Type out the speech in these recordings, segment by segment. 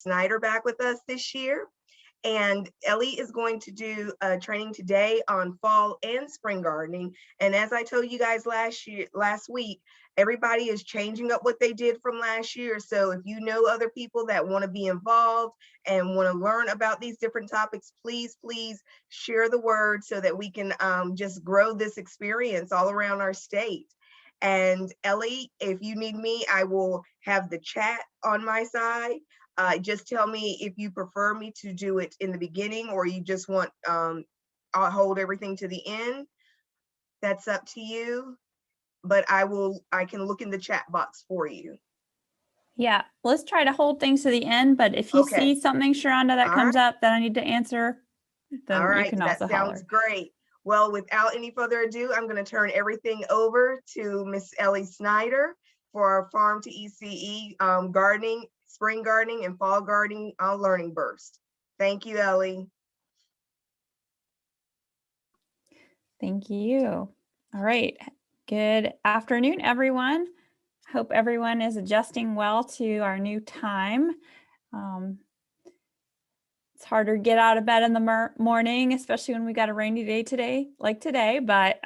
Synder back with us this year. And Ellie is going to do a training today on fall and spring gardening. And as I told you guys last week, everybody is changing up what they did from last year. So if you know other people that want to be involved and want to learn about these different topics, please share the word so that we can just grow this experience all around our state. And Ellie, if you need me, I will have the chat on my side. Just tell me if you prefer me to do it in the beginning or you just want, I'll hold everything to the end. That's up to you, but I can look in the chat box for you. Yeah, let's try to hold things to the end, but if you see something, Sharonda, that comes up that I need to answer, then you can also holler. That sounds great. Well, without any further ado, I'm going to turn everything over to Miss Eli Synder for our Farm to ECE gardening, spring gardening, and fall gardening learning burst. Thank you, Ellie. Thank you. All right. Good afternoon, everyone. Hope everyone is adjusting well to our new time. It's harder to get out of bed in the morning, especially when we got a rainy day today, like today, but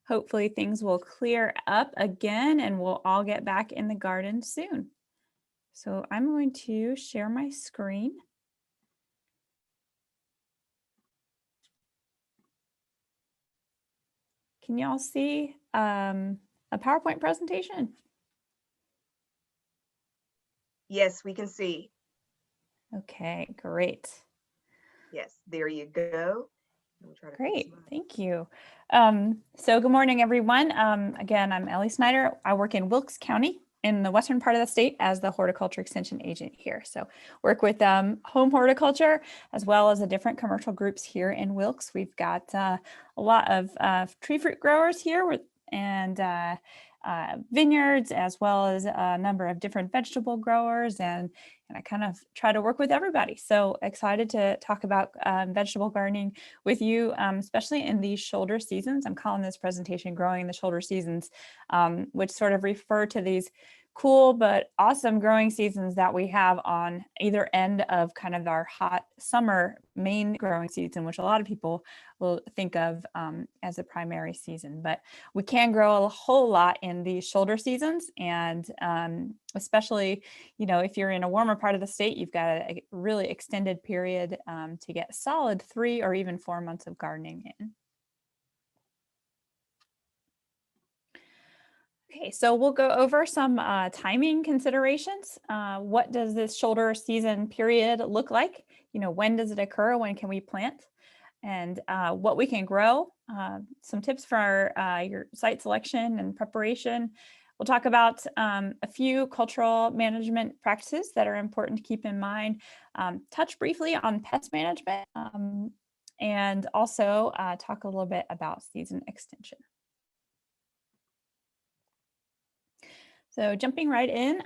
hopefully things will clear up again and we'll all get back in the garden soon. So I'm going to share my screen. Can y'all see a PowerPoint presentation? Yes, we can see. Okay, great. Yes, there you go. Great, thank you. So good morning, everyone. Again, I'm Eli Synder. I work in Wilkes County in the western part of the state as the horticulture extension agent here. So work with home horticulture as well as the different commercial groups here in Wilkes. We've got a lot of tree fruit growers here and vineyards, as well as a number of different vegetable growers, and I kind of try to work with everybody. So excited to talk about vegetable gardening with you, especially in these shoulder seasons. I'm calling this presentation Growing the Shoulder Seasons, which sort of refer to these cool but awesome growing seasons that we have on either end of kind of our hot summer main growing season, which a lot of people will think of as a primary season. But we can grow a whole lot in these shoulder seasons, and especially, you know, if you're in a warmer part of the state, you've got a really extended period to get solid 3 or even 4 months of gardening in. Okay, so we'll go over some timing considerations. What does this shoulder season period look like? You know, when does it occur? When can we plant? And what we can grow. Some tips for your site selection and preparation. We'll talk about a few cultural management practices that are important to keep in mind. Touch briefly on pest management, and also talk a little bit about season extension. So jumping right in,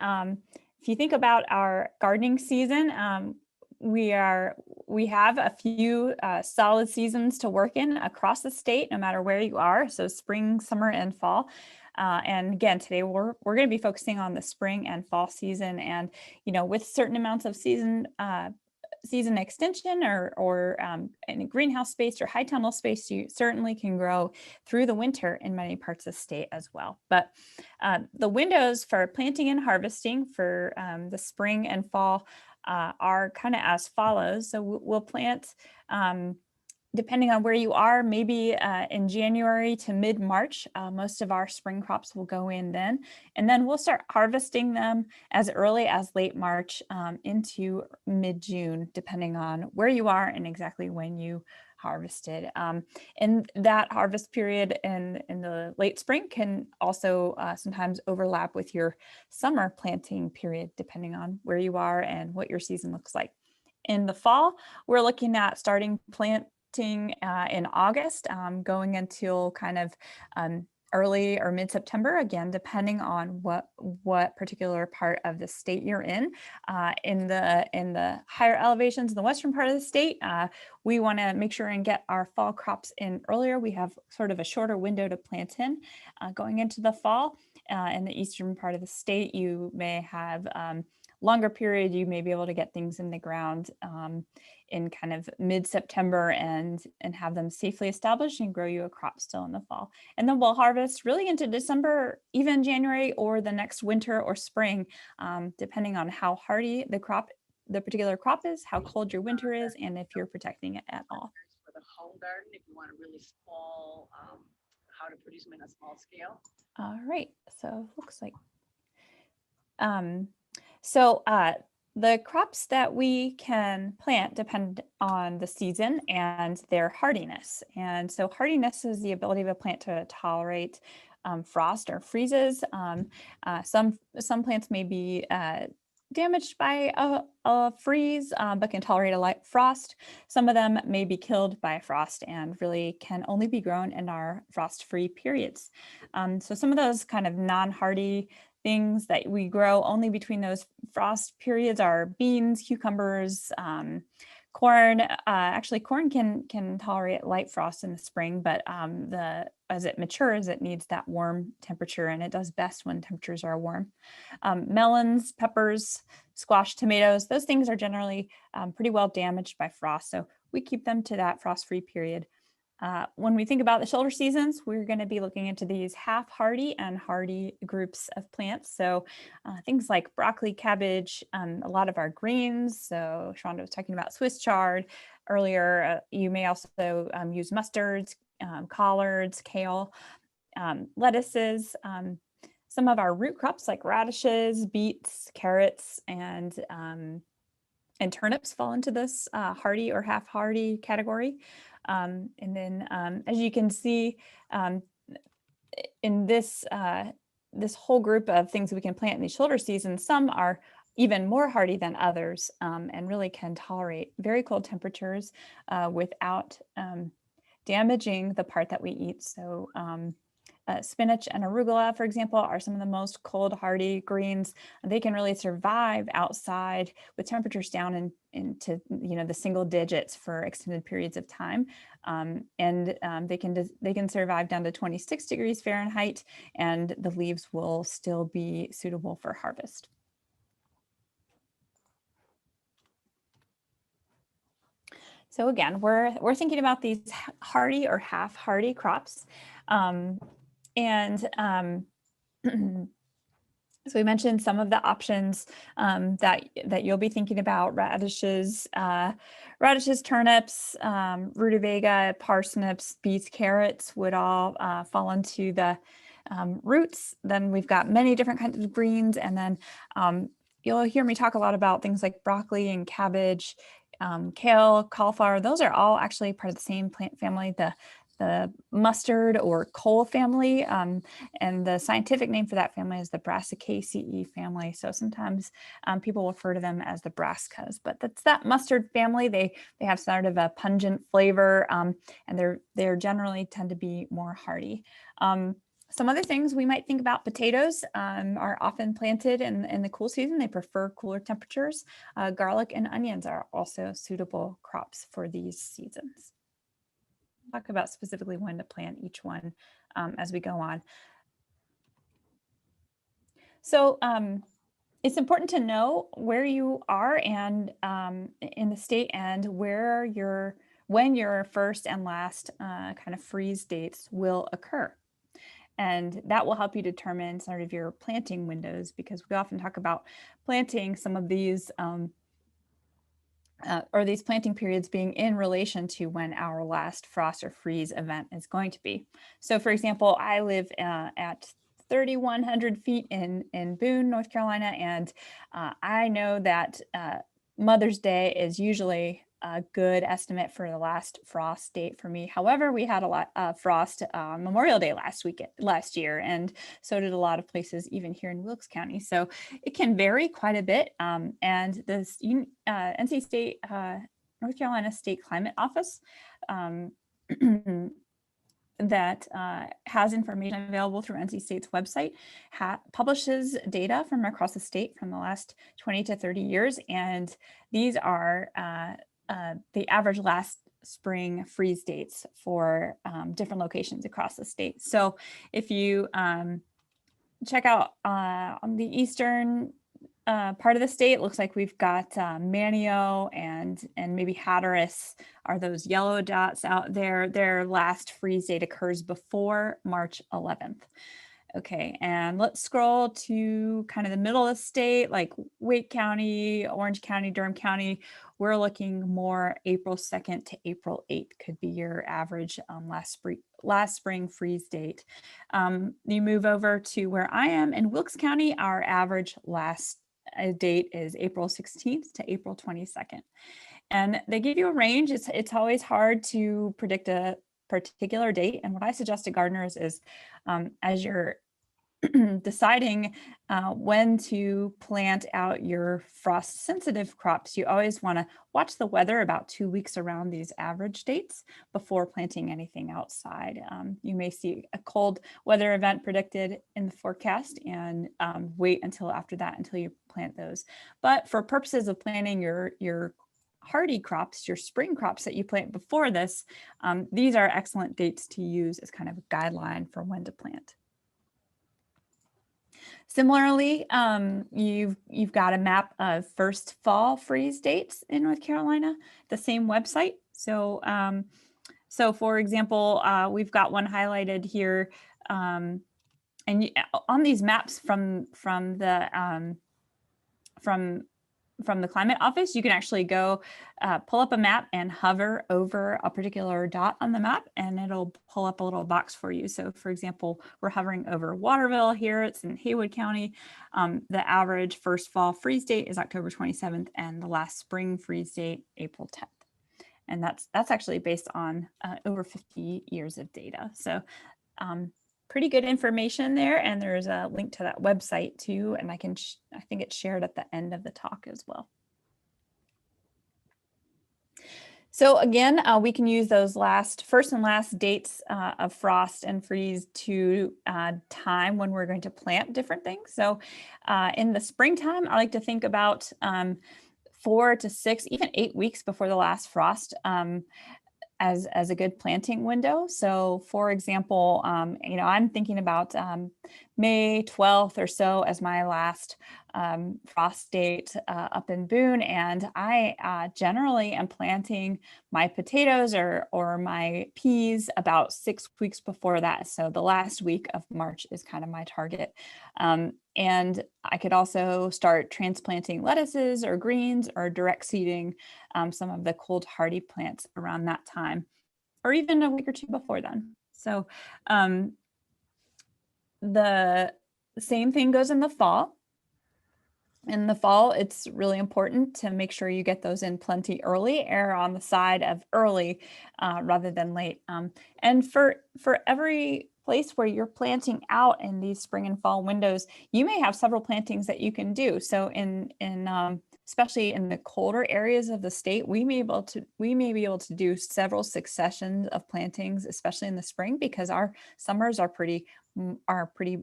if you think about our gardening season, we have a few solid seasons to work in across the state, no matter where you are. So spring, summer, and fall. And again, today we're going to be focusing on the spring and fall season, and you know, with certain amounts of season extension or in a greenhouse space or high tunnel space, you certainly can grow through the winter in many parts of the state as well. But the windows for planting and harvesting for the spring and fall are kind of as follows. So we'll plant, depending on where you are, maybe in January to mid-March. Most of our spring crops will go in then. And then we'll start harvesting them as early as late March into mid-June, depending on where you are and exactly when you harvested. And that harvest period in the late spring can also sometimes overlap with your summer planting period, depending on where you are and what your season looks like. In the fall, we're looking at starting planting in August, going until kind of early or mid-September, again, depending on what particular part of the state you're in. In the higher elevations in the western part of the state, we want to make sure and get our fall crops in earlier. We have sort of a shorter window to plant in going into the fall. In the eastern part of the state, you may have longer period, you may be able to get things in the ground in kind of mid-September and have them safely established and grow you a crop still in the fall. And then we'll harvest really into December, even January, or the next winter or spring, depending on how hardy the particular crop is, how cold your winter is, and if you're protecting it at all. For the home garden, if you want a really small, how to produce them in a small scale. All right, so looks like so the crops that we can plant depend on the season and their hardiness. And so hardiness is the ability of a plant to tolerate frost or freezes. Some plants may be damaged by a freeze, but can tolerate a light frost. Some of them may be killed by frost and really can only be grown in our frost-free periods. So some of those kind of non-hardy things that we grow only between those frost periods are beans, cucumbers, corn. Actually, corn can tolerate light frost in the spring, but as it matures, it needs that warm temperature, and it does best when temperatures are warm. Melons, peppers, squash, tomatoes, those things are generally pretty well damaged by frost, so we keep them to that frost-free period. When we think about the shoulder seasons, we're going to be looking into these half hardy and hardy groups of plants. So things like broccoli, cabbage, a lot of our greens. So Shonda was talking about Swiss chard earlier. You may also use mustards, collards, kale, lettuces. Some of our root crops like radishes, beets, carrots, and turnips fall into this hardy or half hardy category. And then as you can see in this whole group of things we can plant in these shoulder seasons, some are even more hardy than others and really can tolerate very cold temperatures without damaging the part that we eat. So spinach and arugula, for example, are some of the most cold hardy greens. They can really survive outside with temperatures down into the single digits for extended periods of time. They can survive down to 26 degrees Fahrenheit, and the leaves will still be suitable for harvest. So again, we're thinking about these hardy or half hardy crops. So we mentioned some of the options that you'll be thinking about: radishes, turnips, rutabaga, parsnips, beets, carrots would all fall into the roots. Then we've got many different kinds of greens, and then you'll hear me talk a lot about things like broccoli and cabbage, kale, cauliflower. Those are all actually part of the same plant family, the mustard or cole family, and the scientific name for that family is the Brassicaceae family. So sometimes people refer to them as the brassicas, but that's that mustard family. They have sort of a pungent flavor, and they're generally tend to be more hardy. Some other things we might think about: potatoes are often planted in the cool season. They prefer cooler temperatures. Garlic and onions are also suitable crops for these seasons. Talk about specifically when to plant each one as we go on. So it's important to know where you are and in the state and when your first and last kind of freeze dates will occur. And that will help you determine sort of your planting windows, because we often talk about planting some of these or these planting periods being in relation to when our last frost or freeze event is going to be. So for example, I live at 3,100 feet in Boone, North Carolina, and I know that Mother's Day is usually a good estimate for the last frost date for me. However, we had a lot of frost Memorial Day last year, and so did a lot of places even here in Wilkes County. So it can vary quite a bit. And this NC State, North Carolina State Climate Office that has information available through NC State's website, publishes data from across the state from the last 20 to 30 years. And these are the average last spring freeze dates for different locations across the state. So if you check out on the eastern part of the state, it looks like we've got Manio and maybe Hatteras are those yellow dots out there. Their last freeze date occurs before March 11th. Okay, and let's scroll to kind of the middle of the state, like Wake County, Orange County, Durham County. We're looking more April 2nd to April 8th could be your average last spring freeze date. You move over to where I am in Wilkes County, our average last date is April 16th to April 22nd. And they give you a range. It's always hard to predict a particular date. And what I suggest to gardeners is as you're deciding when to plant out your frost sensitive crops, you always want to watch the weather about 2 weeks around these average dates before planting anything outside. You may see a cold weather event predicted in the forecast and wait until after that until you plant those. But for purposes of planting your hardy crops, your spring crops that you plant before this, these are excellent dates to use as kind of a guideline for when to plant. Similarly, you've got a map of first fall freeze dates in North Carolina, the same website. So, so for example, we've got one highlighted here, and on these maps from the Climate Office, you can actually go pull up a map and hover over a particular dot on the map, and it'll pull up a little box for you. So for example, we're hovering over Waterville here. It's in Haywood County. The average first fall freeze date is October 27th, and the last spring freeze date, April 10th. And that's actually based on over 50 years of data. So pretty good information there, and there's a link to that website too, and I think it's shared at the end of the talk as well. So again, we can use those first and last dates of frost and freeze to time when we're going to plant different things. So in the springtime, I like to think about 4 to 6, even 8 weeks before the last frost as a good planting window. So for example, I'm thinking about May 12th or so as my last frost date up in Boone. And I generally am planting my potatoes or my peas about 6 weeks before that. So the last week of March is kind of my target. And I could also start transplanting lettuces or greens or direct seeding some of the cold hardy plants around that time, or even a week or two before then. So the same thing goes in the fall. In the fall, it's really important to make sure you get those in plenty early, err on the side of early rather than late. And for every place where you're planting out in these spring and fall windows, you may have several plantings that you can do. So in especially in the colder areas of the state, we may be able to do several successions of plantings, especially in the spring, because our summers are pretty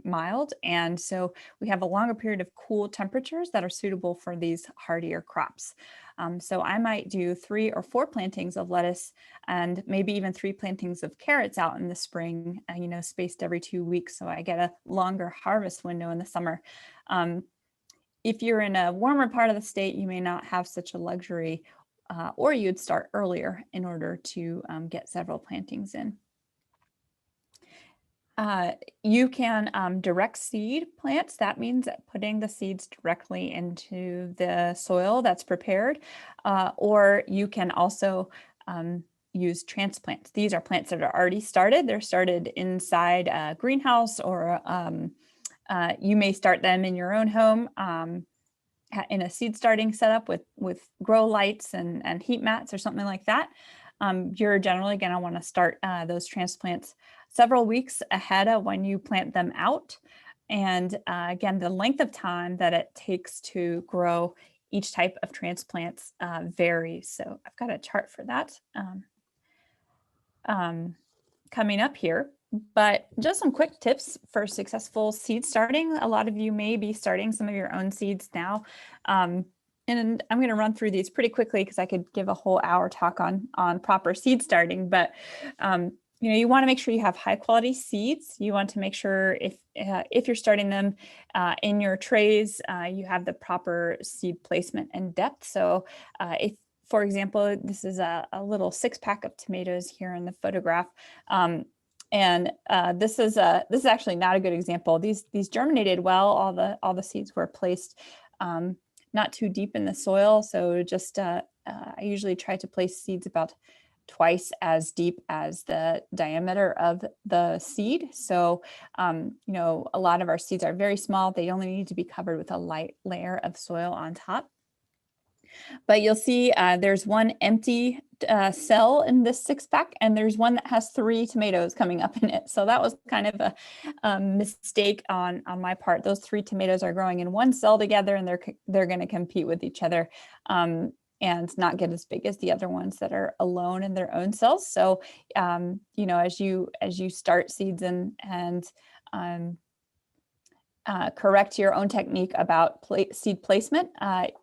mild, and so we have a longer period of cool temperatures that are suitable for these hardier crops. So I might do 3 or 4 plantings of lettuce and maybe even 3 plantings of carrots out in the spring, spaced every 2 weeks, so I get a longer harvest window in the summer. If you're in a warmer part of the state, you may not have such a luxury, or you'd start earlier in order to get several plantings in. You can direct seed plants. That means putting the seeds directly into the soil that's prepared, or you can also use transplants. These are plants that are already started. They're started inside a greenhouse, or you may start them in your own home in a seed starting setup with grow lights and heat mats or something like that. You're generally going to want to start those transplants several weeks ahead of when you plant them out. And again, the length of time that it takes to grow each type of transplants varies. So I've got a chart for that coming up here. But just some quick tips for successful seed starting. A lot of you may be starting some of your own seeds now. And I'm going to run through these pretty quickly because I could give a whole hour talk on proper seed starting. But you want to make sure you have high quality seeds. You want to make sure if you're starting them in your trays, you have the proper seed placement and depth. So if, for example, this is a little 6-pack of tomatoes here in the photograph. And this is actually not a good example. These germinated well. All the seeds were placed not too deep in the soil. So just I usually try to place seeds about twice as deep as the diameter of the seed. So, a lot of our seeds are very small. They only need to be covered with a light layer of soil on top. But you'll see there's one empty cell in this 6-pack, and there's one that has 3 tomatoes coming up in it. So that was kind of a mistake on my part. Those 3 tomatoes are growing in one cell together, and they're going to compete with each other. And not get as big as the other ones that are alone in their own cells. So, as you start seeds and correct your own technique about seed placement,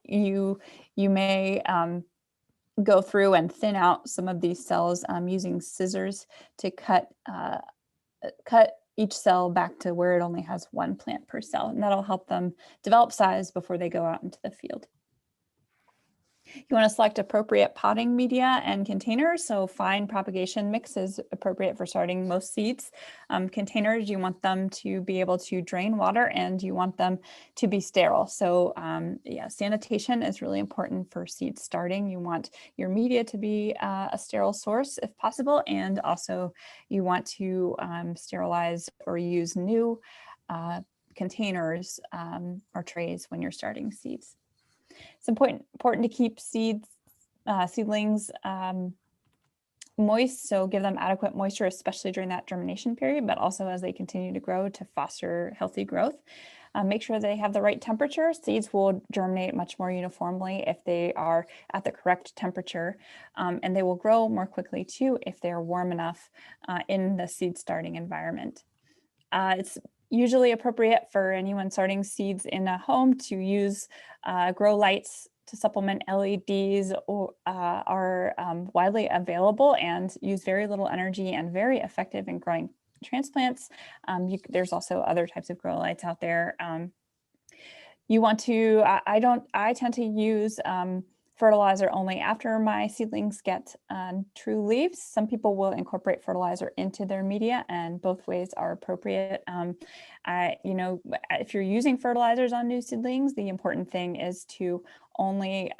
you may go through and thin out some of these cells using scissors to cut each cell back to where it only has 1 plant per cell, and that'll help them develop size before they go out into the field. You want to select appropriate potting media and containers. So fine propagation mix is appropriate for starting most seeds. Containers, you want them to be able to drain water, and you want them to be sterile. So sanitation is really important for seed starting. You want your media to be a sterile source if possible. And also you want to sterilize or use new containers or trays when you're starting seeds. It's important to keep seedlings moist, so give them adequate moisture, especially during that germination period, but also as they continue to grow to foster healthy growth. Make sure they have the right temperature. Seeds will germinate much more uniformly if they are at the correct temperature, and they will grow more quickly too if they are warm enough in the seed starting environment. It's usually appropriate for anyone starting seeds in a home to use grow lights to supplement LEDs, or are widely available and use very little energy and very effective in growing transplants. There's also other types of grow lights out there. You want to, I tend to use fertilizer only after my seedlings get true leaves. Some people will incorporate fertilizer into their media, and both ways are appropriate. If you're using fertilizers on new seedlings, the important thing is to only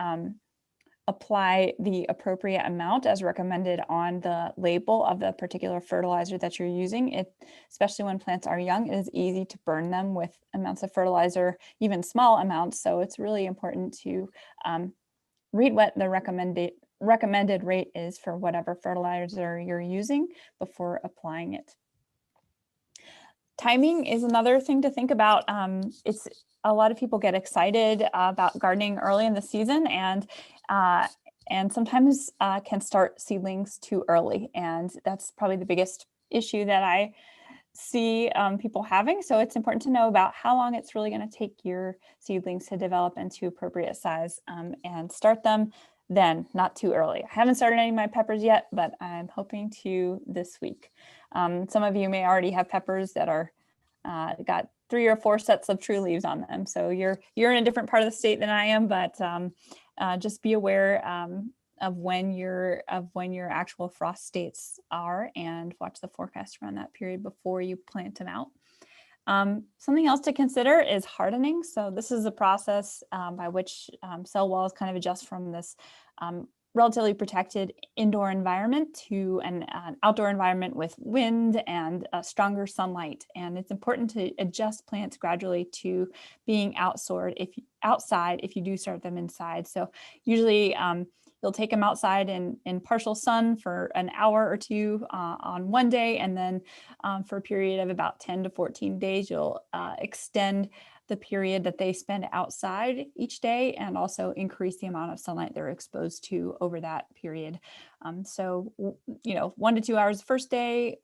apply the appropriate amount as recommended on the label of the particular fertilizer that you're using. Especially when plants are young, it is easy to burn them with amounts of fertilizer, even small amounts. So it's really important to read what the recommended rate is for whatever fertilizer you're using before applying it. Timing is another thing to think about. It's a lot of people get excited about gardening early in the season, and sometimes can start seedlings too early, and that's probably the biggest issue that I see people having. So it's important to know about how long it's really going to take your seedlings to develop into appropriate size, and start them then, not too early. I haven't started any of my peppers yet, but I'm hoping to this week. Some of you may already have peppers that are got 3 or 4 sets of true leaves on them. So you're in a different part of the state than I am, but just be aware of when your actual frost dates are, and watch the forecast around that period before you plant them out. Something else to consider is hardening. So this is a process by which cell walls kind of adjust from this relatively protected indoor environment to an outdoor environment with wind and stronger sunlight. And it's important to adjust plants gradually to being outside if you do start them inside. So usually you'll take them outside in partial sun for an hour or 2 on one day, and then for a period of about 10 to 14 days, you'll extend the period that they spend outside each day, and also increase the amount of sunlight they're exposed to over that period. So 1 to 2 hours the first day,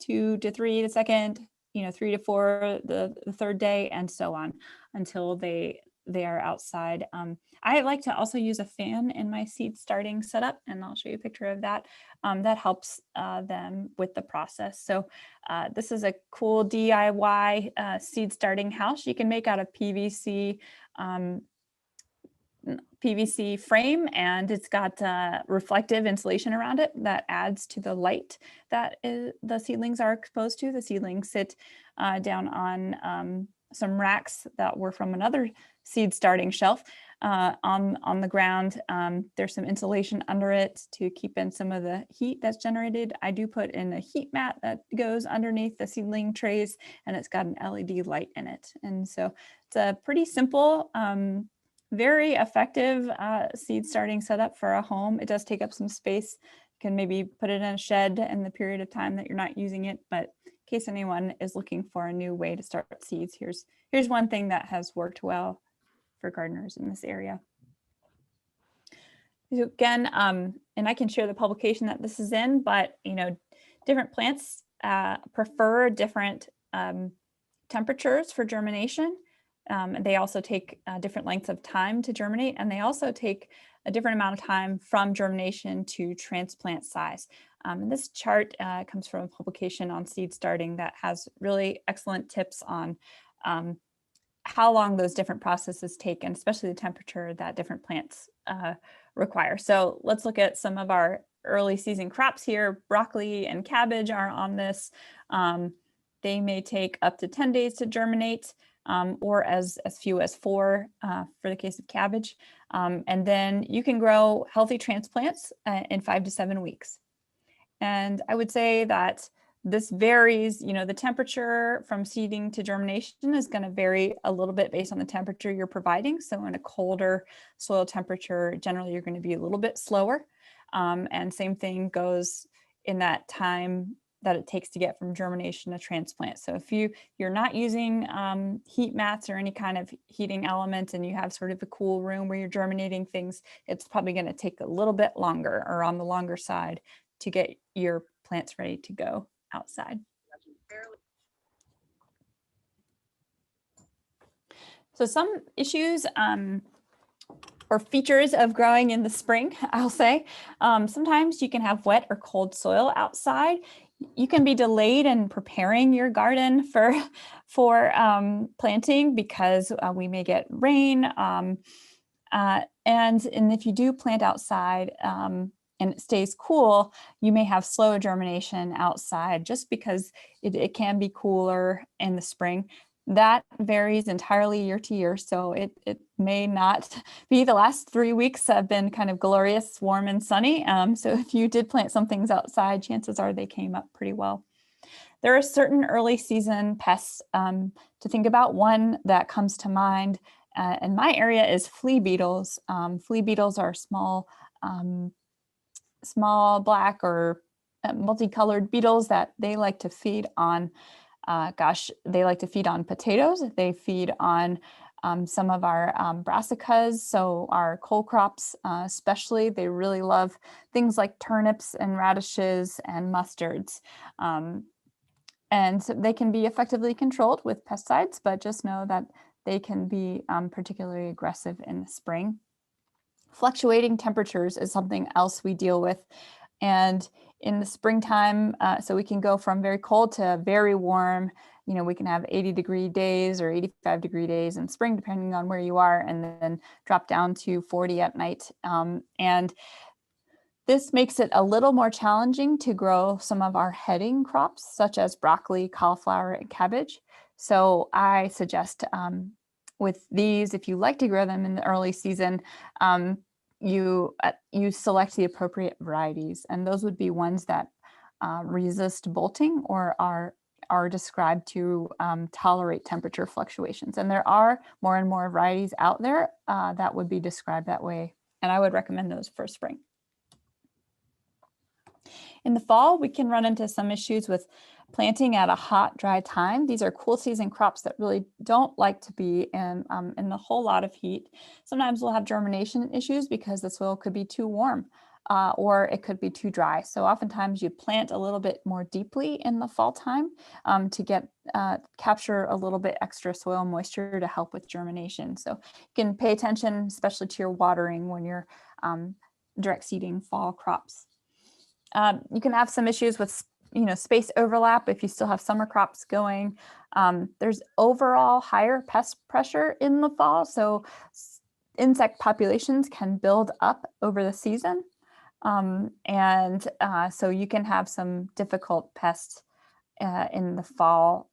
2 to 3 the second, 3 to 4 the third day, and so on until they they are outside. I like to also use a fan in my seed starting setup, and I'll show you a picture of that. That helps them with the process. So this is a cool DIY seed starting house you can make out of PVC frame, and it's got reflective insulation around it that adds to the light that the seedlings are exposed to. The seedlings sit down on some racks that were from another seed starting shelf on the ground. There's some insulation under it to keep in some of the heat that's generated. I do put in a heat mat that goes underneath the seedling trays, and it's got an LED light in it. And so it's a pretty simple, very effective seed starting setup for a home. It does take up some space. You can maybe put it in a shed in the period of time that you're not using it, but in case anyone is looking for a new way to start seeds, here's one thing that has worked well for gardeners in this area. So again, and I can share the publication that this is in, but different plants prefer different temperatures for germination. They also take different lengths of time to germinate, and they also take a different amount of time from germination to transplant size. And this chart comes from a publication on seed starting that has really excellent tips on how long those different processes take, and especially the temperature that different plants require. So let's look at some of our early season crops here. Broccoli and cabbage are on this. They may take up to 10 days to germinate. Or as few as 4 for the case of cabbage. And then you can grow healthy transplants in 5 to 7 weeks. And I would say that this varies, the temperature from seeding to germination is going to vary a little bit based on the temperature you're providing. So in a colder soil temperature, generally you're going to be a little bit slower. And same thing goes in that time that it takes to get from germination to transplant. So if you're not using heat mats or any kind of heating element, and you have sort of a cool room where you're germinating things, it's probably going to take a little bit longer, or on the longer side, to get your plants ready to go outside. So some issues or features of growing in the spring, I'll say. Sometimes you can have wet or cold soil outside. You can be delayed in preparing your garden for planting because we may get rain. And if you do plant outside and it stays cool, you may have slow germination outside just because it can be cooler in the spring. That varies entirely year to year, so it may not be. The last 3 weeks have been kind of glorious, warm and sunny. So if you did plant some things outside, chances are they came up pretty well. There are certain early season pests to think about. One that comes to mind in my area is flea beetles. Flea beetles are small black or multicolored beetles that they like to feed on. They like to feed on potatoes. They feed on some of our brassicas, so our cole crops especially. They really love things like turnips and radishes and mustards. And they can be effectively controlled with pesticides, but just know that they can be particularly aggressive in the spring. Fluctuating temperatures is something else we deal with. And in the springtime, so we can go from very cold to very warm. We can have 80-degree days or 85-degree days in spring, depending on where you are, and then drop down to 40 at night. And this makes it a little more challenging to grow some of our heading crops, such as broccoli, cauliflower, and cabbage. So I suggest with these, if you like to grow them in the early season, you select the appropriate varieties, and those would be ones that resist bolting or are described to tolerate temperature fluctuations. And there are more and more varieties out there that would be described that way, and I would recommend those for spring. In the fall, we can run into some issues with planting at a hot, dry time. These are cool season crops that really don't like to be in a whole lot of heat. Sometimes we'll have germination issues because the soil could be too warm. or it could be too dry. So oftentimes you plant a little bit more deeply in the fall time to get capture a little bit extra soil moisture to help with germination. So you can pay attention, especially to your watering when you're direct seeding fall crops. You can have some issues with space overlap if you still have summer crops going. There's overall higher pest pressure in the fall, so insect populations can build up over the season. So you can have some difficult pests in the fall.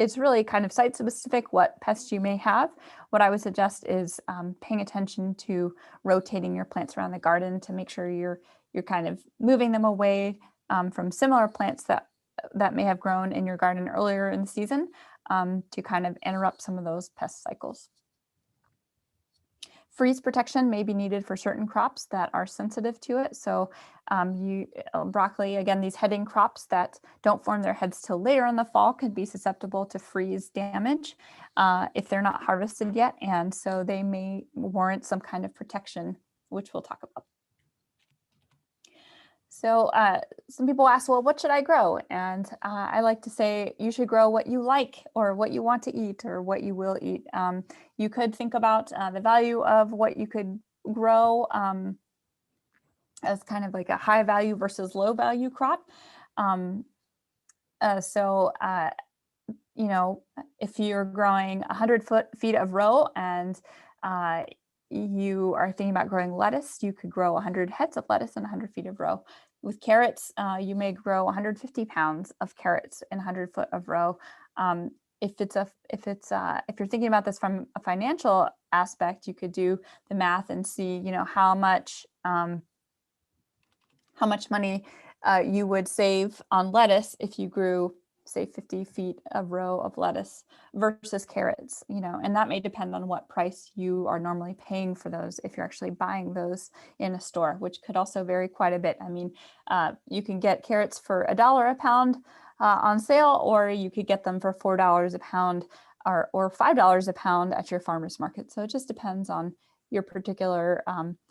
It's really kind of site specific what pests you may have. What I would suggest is paying attention to rotating your plants around the garden to make sure you're kind of moving them away from similar plants that may have grown in your garden earlier in the season to kind of interrupt some of those pest cycles. Freeze protection may be needed for certain crops that are sensitive to it. So broccoli, again, these heading crops that don't form their heads till later in the fall could be susceptible to freeze damage if they're not harvested yet. And so they may warrant some kind of protection, which we'll talk about. So some people ask, well, what should I grow? And I like to say you should grow what you like or what you want to eat or what you will eat. You could think about the value of what you could grow as kind of like a high value versus low value crop. If you're growing 100 feet of row and you are thinking about growing lettuce, you could grow 100 heads of lettuce in 100 feet of row. With carrots, you may grow 150 pounds of carrots in 100 foot of row. If you're thinking about this from a financial aspect, you could do the math and see, how much money you would save on lettuce if you grew, say, 50 feet of row of lettuce versus carrots, and that may depend on what price you are normally paying for those if you're actually buying those in a store, which could also vary quite a bit. I mean, you can get carrots for $1 a pound on sale, or you could get them for $4 a pound or $5 a pound at your farmer's market. So it just depends on your particular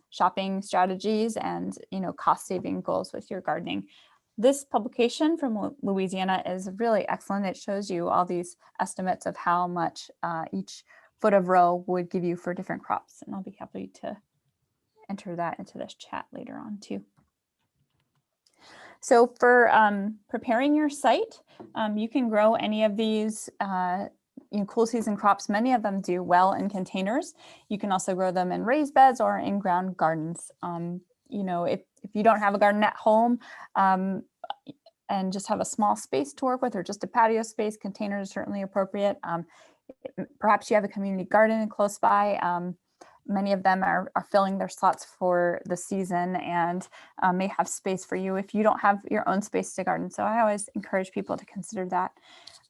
shopping strategies and cost saving goals with your gardening. This publication from Louisiana is really excellent. It shows you all these estimates of how much each foot of row would give you for different crops. And I'll be happy to enter that into this chat later on too. So for preparing your site, you can grow any of these cool season crops. Many of them do well in containers. You can also grow them in raised beds or in ground gardens. If you don't have a garden at home and just have a small space to work with or just a patio space, containers are certainly appropriate. Perhaps you have a community garden close by. Many of them are filling their slots for the season and may have space for you if you don't have your own space to garden. So I always encourage people to consider that.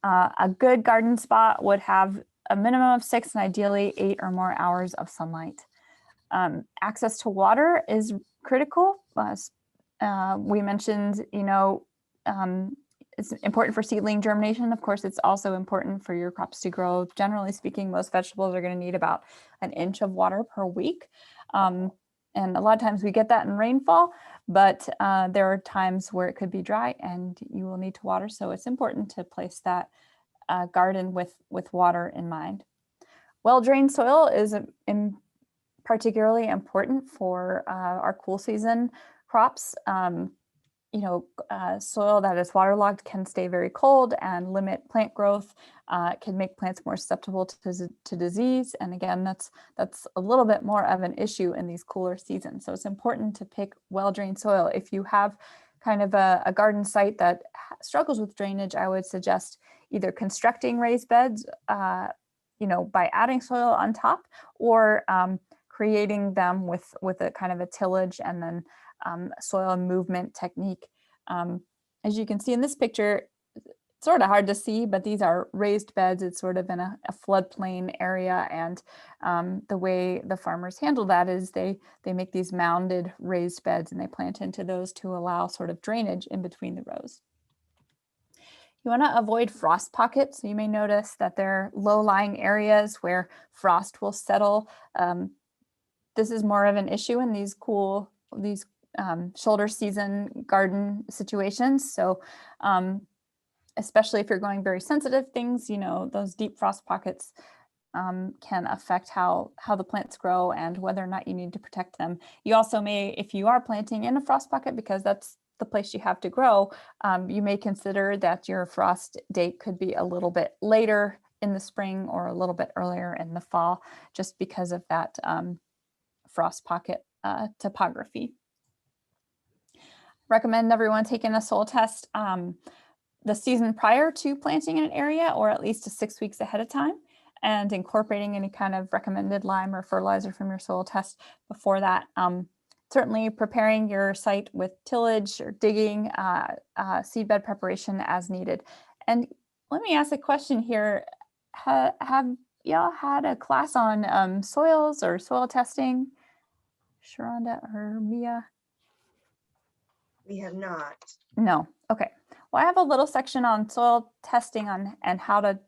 A good garden spot would have a minimum of 6 and ideally 8 or more hours of sunlight. Access to water is critical. We mentioned, it's important for seedling germination. Of course, it's also important for your crops to grow. Generally speaking, most vegetables are going to need about an inch of water per week. And a lot of times we get that in rainfall, but there are times where it could be dry and you will need to water. So it's important to place that garden with water in mind. Well-drained soil is particularly important for our cool season crops. Soil that is waterlogged can stay very cold and limit plant growth, can make plants more susceptible to disease. And again, that's a little bit more of an issue in these cooler seasons. So it's important to pick well-drained soil. If you have kind of a garden site that struggles with drainage, I would suggest either constructing raised beds, by adding soil on top, or creating them with a kind of a tillage and then soil movement technique. As you can see in this picture, it's sort of hard to see, but these are raised beds. It's sort of in a floodplain area. And the way the farmers handle that is they make these mounded raised beds and they plant into those to allow sort of drainage in between the rows. You want to avoid frost pockets. So you may notice that there are low-lying areas where frost will settle. this is more of an issue in these shoulder season garden situations. So especially if you're going very sensitive things, those deep frost pockets can affect how the plants grow and whether or not you need to protect them. You also may, if you are planting in a frost pocket, because that's the place you have to grow, you may consider that your frost date could be a little bit later in the spring or a little bit earlier in the fall, just because of that frost pocket topography. Recommend everyone taking a soil test the season prior to planting in an area, or at least 6 weeks ahead of time, and incorporating any kind of recommended lime or fertilizer from your soil test before that. Certainly preparing your site with tillage or digging, seedbed preparation as needed. And let me ask a question here. Have y'all had a class on soils or soil testing? Sharonda or Mia? We have not. No. Okay. Well, I have a little section on soil testing and how to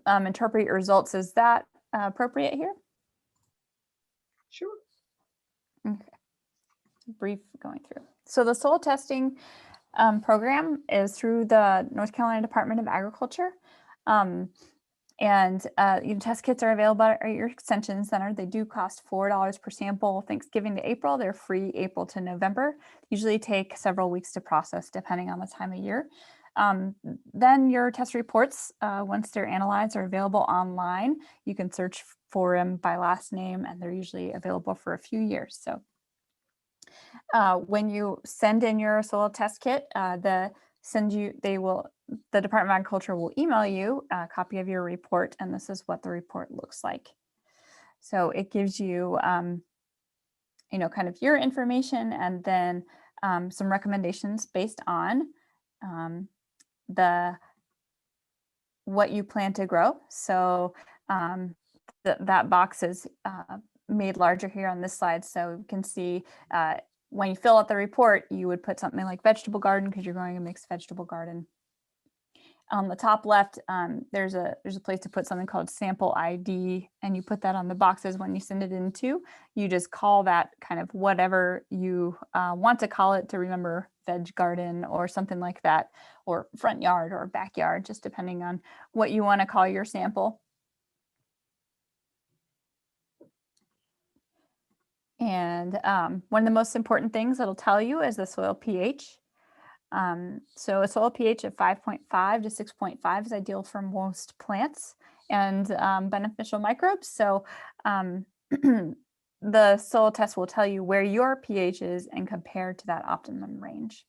interpret your results. Is that appropriate here? Sure. Okay. Brief going through. So the soil testing program is through the North Carolina Department of Agriculture. And test kits are available at your extension center. They do cost $4 per sample. Thanksgiving to April, they're free April to November. Usually take several weeks to process depending on the time of year. Then your test reports, once they're analyzed, are available online. You can search for them by last name, and they're usually available for a few years. So when you send in your soil test kit, the Department of Agriculture will email you a copy of your report, and this is what the report looks like. So it gives you, kind of your information, and then some recommendations based on what you plan to grow. So that box is made larger here on this slide, so you can see when you fill out the report, you would put something like vegetable garden because you're growing a mixed vegetable garden. On the top left, there's a place to put something called sample ID, and you put that on the boxes when you send it in too. You just call that kind of whatever you want to call it to remember, veg garden or something like that, or front yard or backyard, just depending on what you want to call your sample. And one of the most important things it'll tell you is the soil pH. So a soil pH of 5.5 to 6.5 is ideal for most plants and beneficial microbes. So the soil test will tell you where your pH is and compare to that optimum range.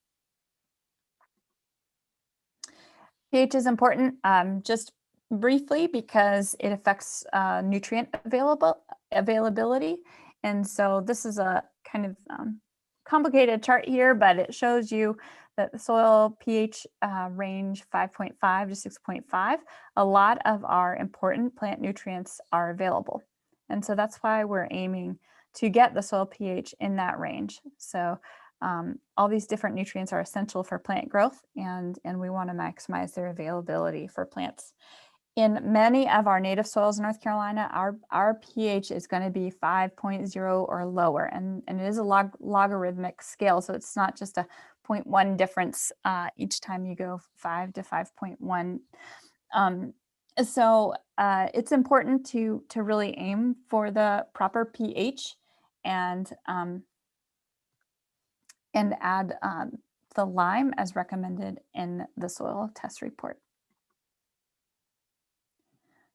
pH is important just briefly because it affects nutrient availability. And so this is a kind of complicated chart here, but it shows you that the soil pH range 5.5 to 6.5, a lot of our important plant nutrients are available. And so that's why we're aiming to get the soil pH in that range. So all these different nutrients are essential for plant growth, and we want to maximize their availability for plants. In many of our native soils in North Carolina, our pH is going to be 5.0 or lower, and it is a logarithmic scale, so it's not just a 0.1 difference each time you go 5 to 5.1. So it's important to really aim for the proper pH and add the lime as recommended in the soil test report.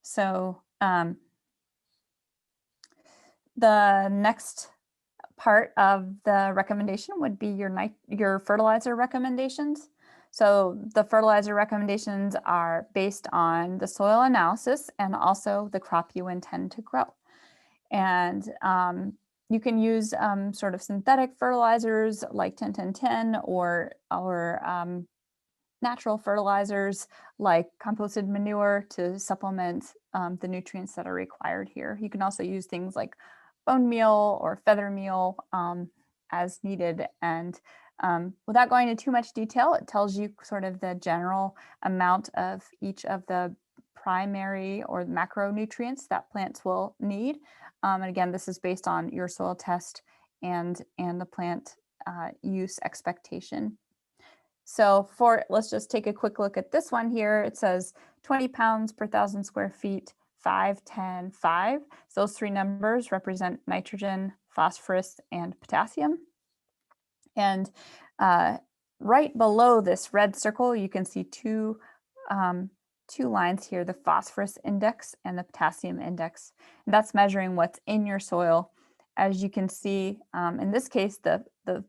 So the next part of the recommendation would be your fertilizer recommendations. So the fertilizer recommendations are based on the soil analysis and also the crop you intend to grow. And you can use sort of synthetic fertilizers like 10-10-10 or natural fertilizers like composted manure to supplement the nutrients that are required here. You can also use things like bone meal or feather meal as needed. And without going into too much detail, it tells you sort of the general amount of each of the primary or macronutrients that plants will need. And again, this is based on your soil test and the plant use expectation. So let's just take a quick look at this one here. It says 20 pounds per 1,000 square feet, 5, 10, 5. So those three numbers represent nitrogen, phosphorus, and potassium. And right below this red circle, you can see two lines here, the phosphorus index and the potassium index. And that's measuring what's in your soil. As you can see, in this case, the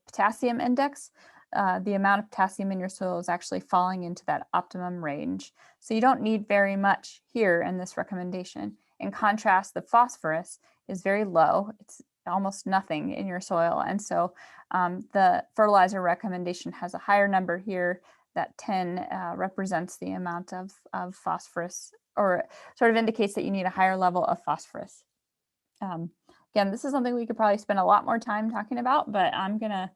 potassium index, the amount of potassium in your soil is actually falling into that optimum range. So you don't need very much here in this recommendation. In contrast, the phosphorus is very low. It's almost nothing in your soil. And so the fertilizer recommendation has a higher number here. That 10 represents the amount of phosphorus, or sort of indicates that you need a higher level of phosphorus. Again, this is something we could probably spend a lot more time talking about, but I'm gonna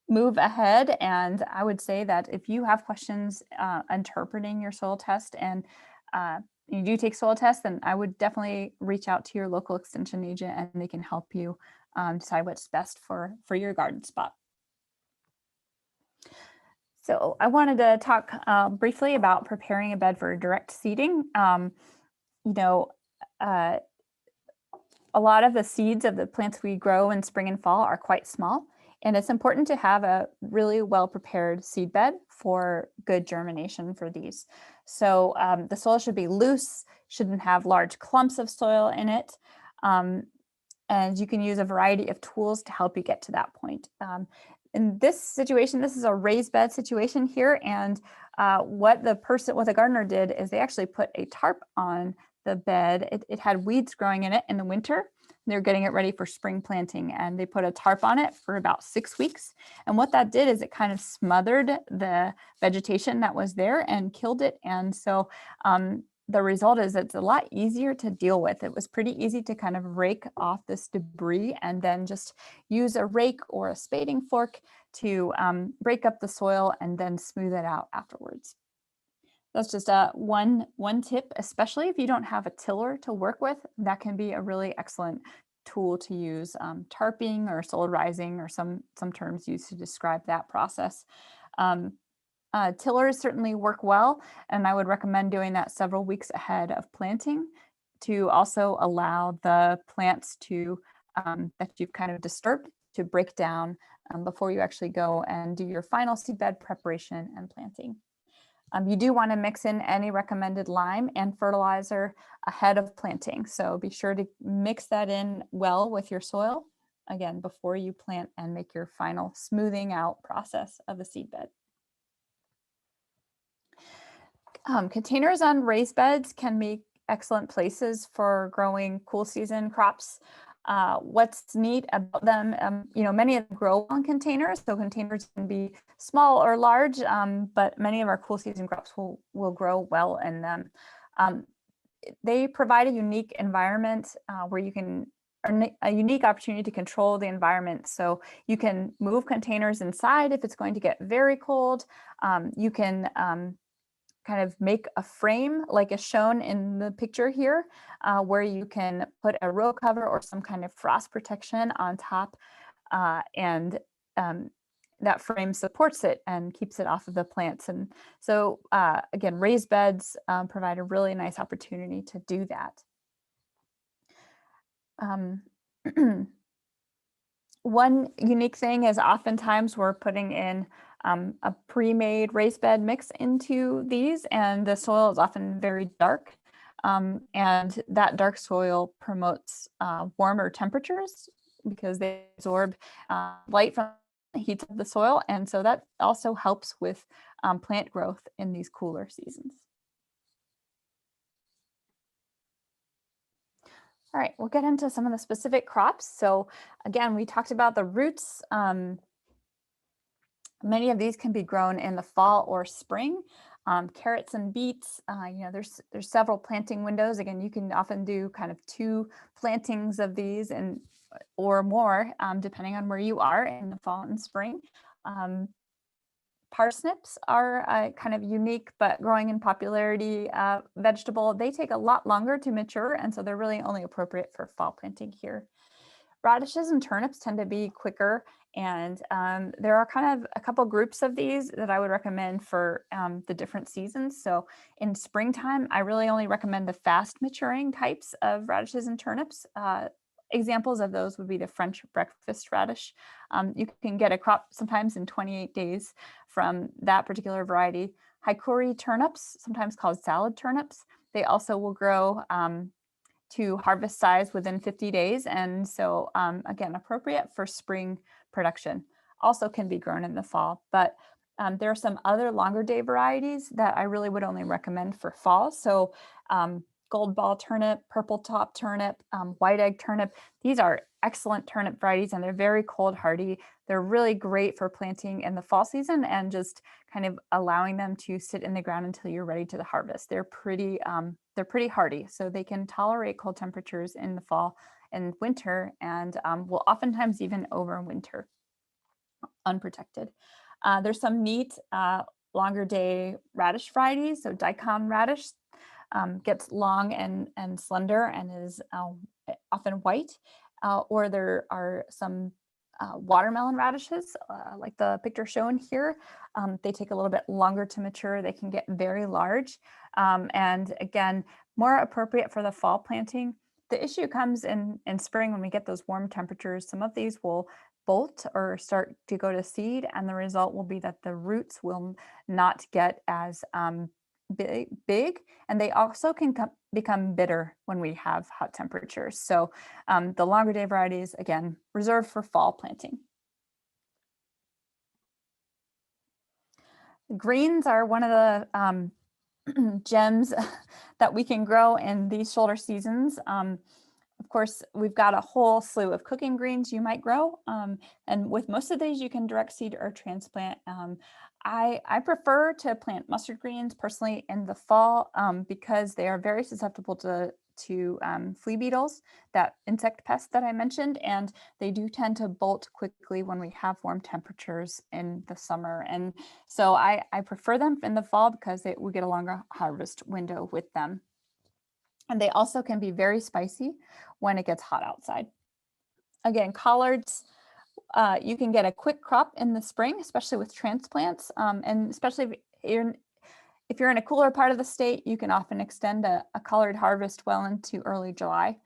move ahead. And I would say that if you have questions interpreting your soil test and you do take soil tests, then I would definitely reach out to your local extension agent and they can help you decide what's best for your garden spot. So I wanted to talk briefly about preparing a bed for direct seeding. A lot of the seeds of the plants we grow in spring and fall are quite small, and it's important to have a really well-prepared seed bed for good germination for these. So the soil should be loose, shouldn't have large clumps of soil in it, and you can use a variety of tools to help you get to that point. In this situation, this is a raised bed situation here, and what the gardener did is they actually put a tarp on the bed. It had weeds growing in it in the winter. They're getting it ready for spring planting, and they put a tarp on it for about 6 weeks. And what that did is it kind of smothered the vegetation that was there and killed it. And so the result is it's a lot easier to deal with. It was pretty easy to kind of rake off this debris and then just use a rake or a spading fork to break up the soil and then smooth it out afterwards. That's just one tip, especially if you don't have a tiller to work with. That can be a really excellent tool to use. Tarping or soil rising, or some terms used to describe that process. Tillers certainly work well, and I would recommend doing that several weeks ahead of planting to also allow the plants to that you've kind of disturbed to break down before you actually go and do your final seedbed preparation and planting. You do want to mix in any recommended lime and fertilizer ahead of planting. So be sure to mix that in well with your soil, again, before you plant and make your final smoothing out process of the seedbed. Containers on raised beds can be excellent places for growing cool season crops. What's neat about them, many of them grow on containers, so containers can be small or large, but many of our cool season crops will grow well in them. They provide a unique environment where you can, a unique opportunity to control the environment. So you can move containers inside if it's going to get very cold. You can kind of make a frame like is shown in the picture here, where you can put a row cover or some kind of frost protection on top, and that frame supports it and keeps it off of the plants. And so again, raised beds provide a really nice opportunity to do that. One unique thing is oftentimes we're putting in a pre-made raised bed mix into these, and the soil is often very dark. And that dark soil promotes warmer temperatures because they absorb light from the heat of the soil. And so that also helps with plant growth in these cooler seasons. All right, we'll get into some of the specific crops. So again, we talked about the roots. Many of these can be grown in the fall or spring. Carrots and beets, there's several planting windows. Again, you can often do kind of 2 plantings of these or more, depending on where you are in the fall and spring. Parsnips are a kind of unique but growing in popularity vegetable. They take a lot longer to mature, and so they're really only appropriate for fall planting here. Radishes and turnips tend to be quicker, and there are kind of a couple groups of these that I would recommend for the different seasons. So in springtime, I really only recommend the fast maturing types of radishes and turnips. Examples of those would be the French breakfast radish. You can get a crop sometimes in 28 days from that particular variety. Hikori turnips, sometimes called salad turnips, they also will grow to harvest size within 50 days. And so again, appropriate for spring production. Also can be grown in the fall, but there are some other longer day varieties that I really would only recommend for fall. So gold ball turnip, purple top turnip, white egg turnip. These are excellent turnip varieties, and they're very cold hardy. They're really great for planting in the fall season and just kind of allowing them to sit in the ground until you're ready to harvest. They're pretty hardy, so they can tolerate cold temperatures in the fall and winter, and will oftentimes even overwinter unprotected. There's some neat longer day radish varieties. So daikon radish gets long and slender and is often white, or there are some watermelon radishes like the picture shown here. They take a little bit longer to mature. They can get very large, and again, more appropriate for the fall planting. The issue comes in spring when we get those warm temperatures. Some of these will bolt or start to go to seed, and the result will be that the roots will not get as big, and they also can become bitter when we have hot temperatures. So the longer day varieties, again, reserved for fall planting. Greens are one of the gems that we can grow in these shoulder seasons. Of course, we've got a whole slew of cooking greens you might grow. And with most of these, you can direct seed or transplant. I prefer to plant mustard greens personally in the fall because they are very susceptible to flea beetles, that insect pest that I mentioned, and they do tend to bolt quickly when we have warm temperatures in the summer. And so I prefer them in the fall because we get a longer harvest window with them. And they also can be very spicy when it gets hot outside. Again, collards, you can get a quick crop in the spring, especially with transplants, and especially if you're in a cooler part of the state, you can often extend a collard harvest well into early July.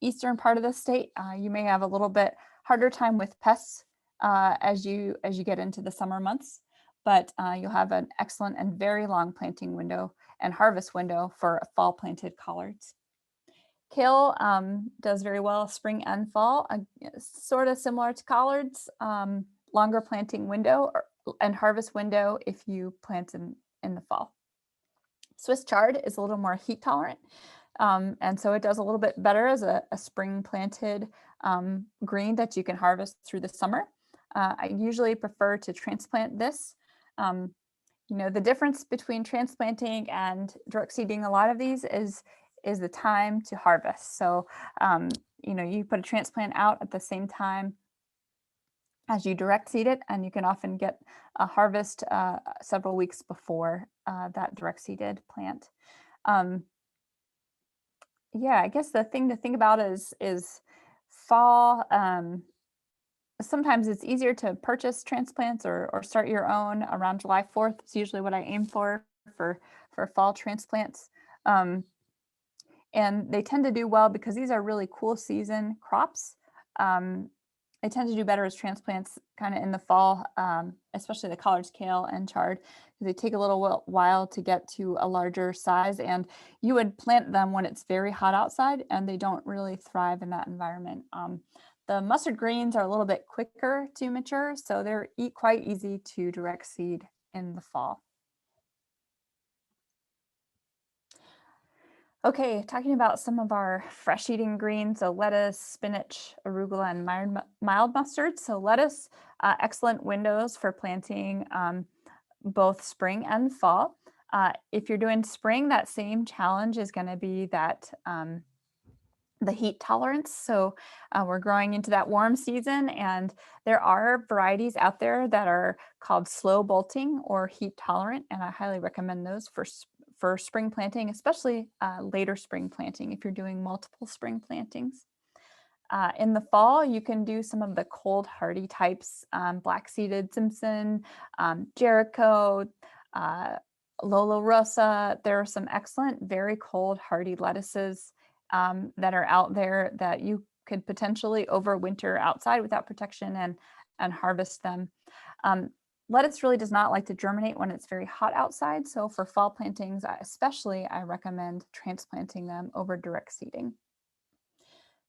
Eastern part of the state, you may have a little bit harder time with pests as you get into the summer months, but you'll have an excellent and very long planting window and harvest window for fall planted collards. Kale does very well spring and fall, sort of similar to collards, longer planting window and harvest window if you plant in the fall. Swiss chard is a little more heat tolerant, and so it does a little bit better as a spring planted green that you can harvest through the summer. I usually prefer to transplant this. The difference between transplanting and direct seeding a lot of these is the time to harvest. So, you put a transplant out at the same time as you direct seed it, and you can often get a harvest several weeks before that direct seeded plant. Yeah, I guess the thing to think about is fall. Sometimes it's easier to purchase transplants or start your own around July 4th. It's usually what I aim for fall transplants. And they tend to do well because these are really cool season crops. They tend to do better as transplants kind of in the fall, especially the collards, kale, and chard. They take a little while to get to a larger size, and you would plant them when it's very hot outside, and they don't really thrive in that environment. The mustard greens are a little bit quicker to mature, so they're quite easy to direct seed in the fall. Okay, talking about some of our fresh eating greens, so lettuce, spinach, arugula, and mild mustard. So lettuce, excellent windows for planting both spring and fall. If you're doing spring, that same challenge is going to be that the heat tolerance. So we're growing into that warm season, and there are varieties out there that are called slow bolting or heat tolerant, and I highly recommend those for spring planting, especially later spring planting if you're doing multiple spring plantings. In the fall, you can do some of the cold hardy types, black-seeded Simpson, Jericho, Lola Rosa. There are some excellent, very cold hardy lettuces that are out there that you could potentially overwinter outside without protection and harvest them. Lettuce really does not like to germinate when it's very hot outside. So for fall plantings, especially, I recommend transplanting them over direct seeding.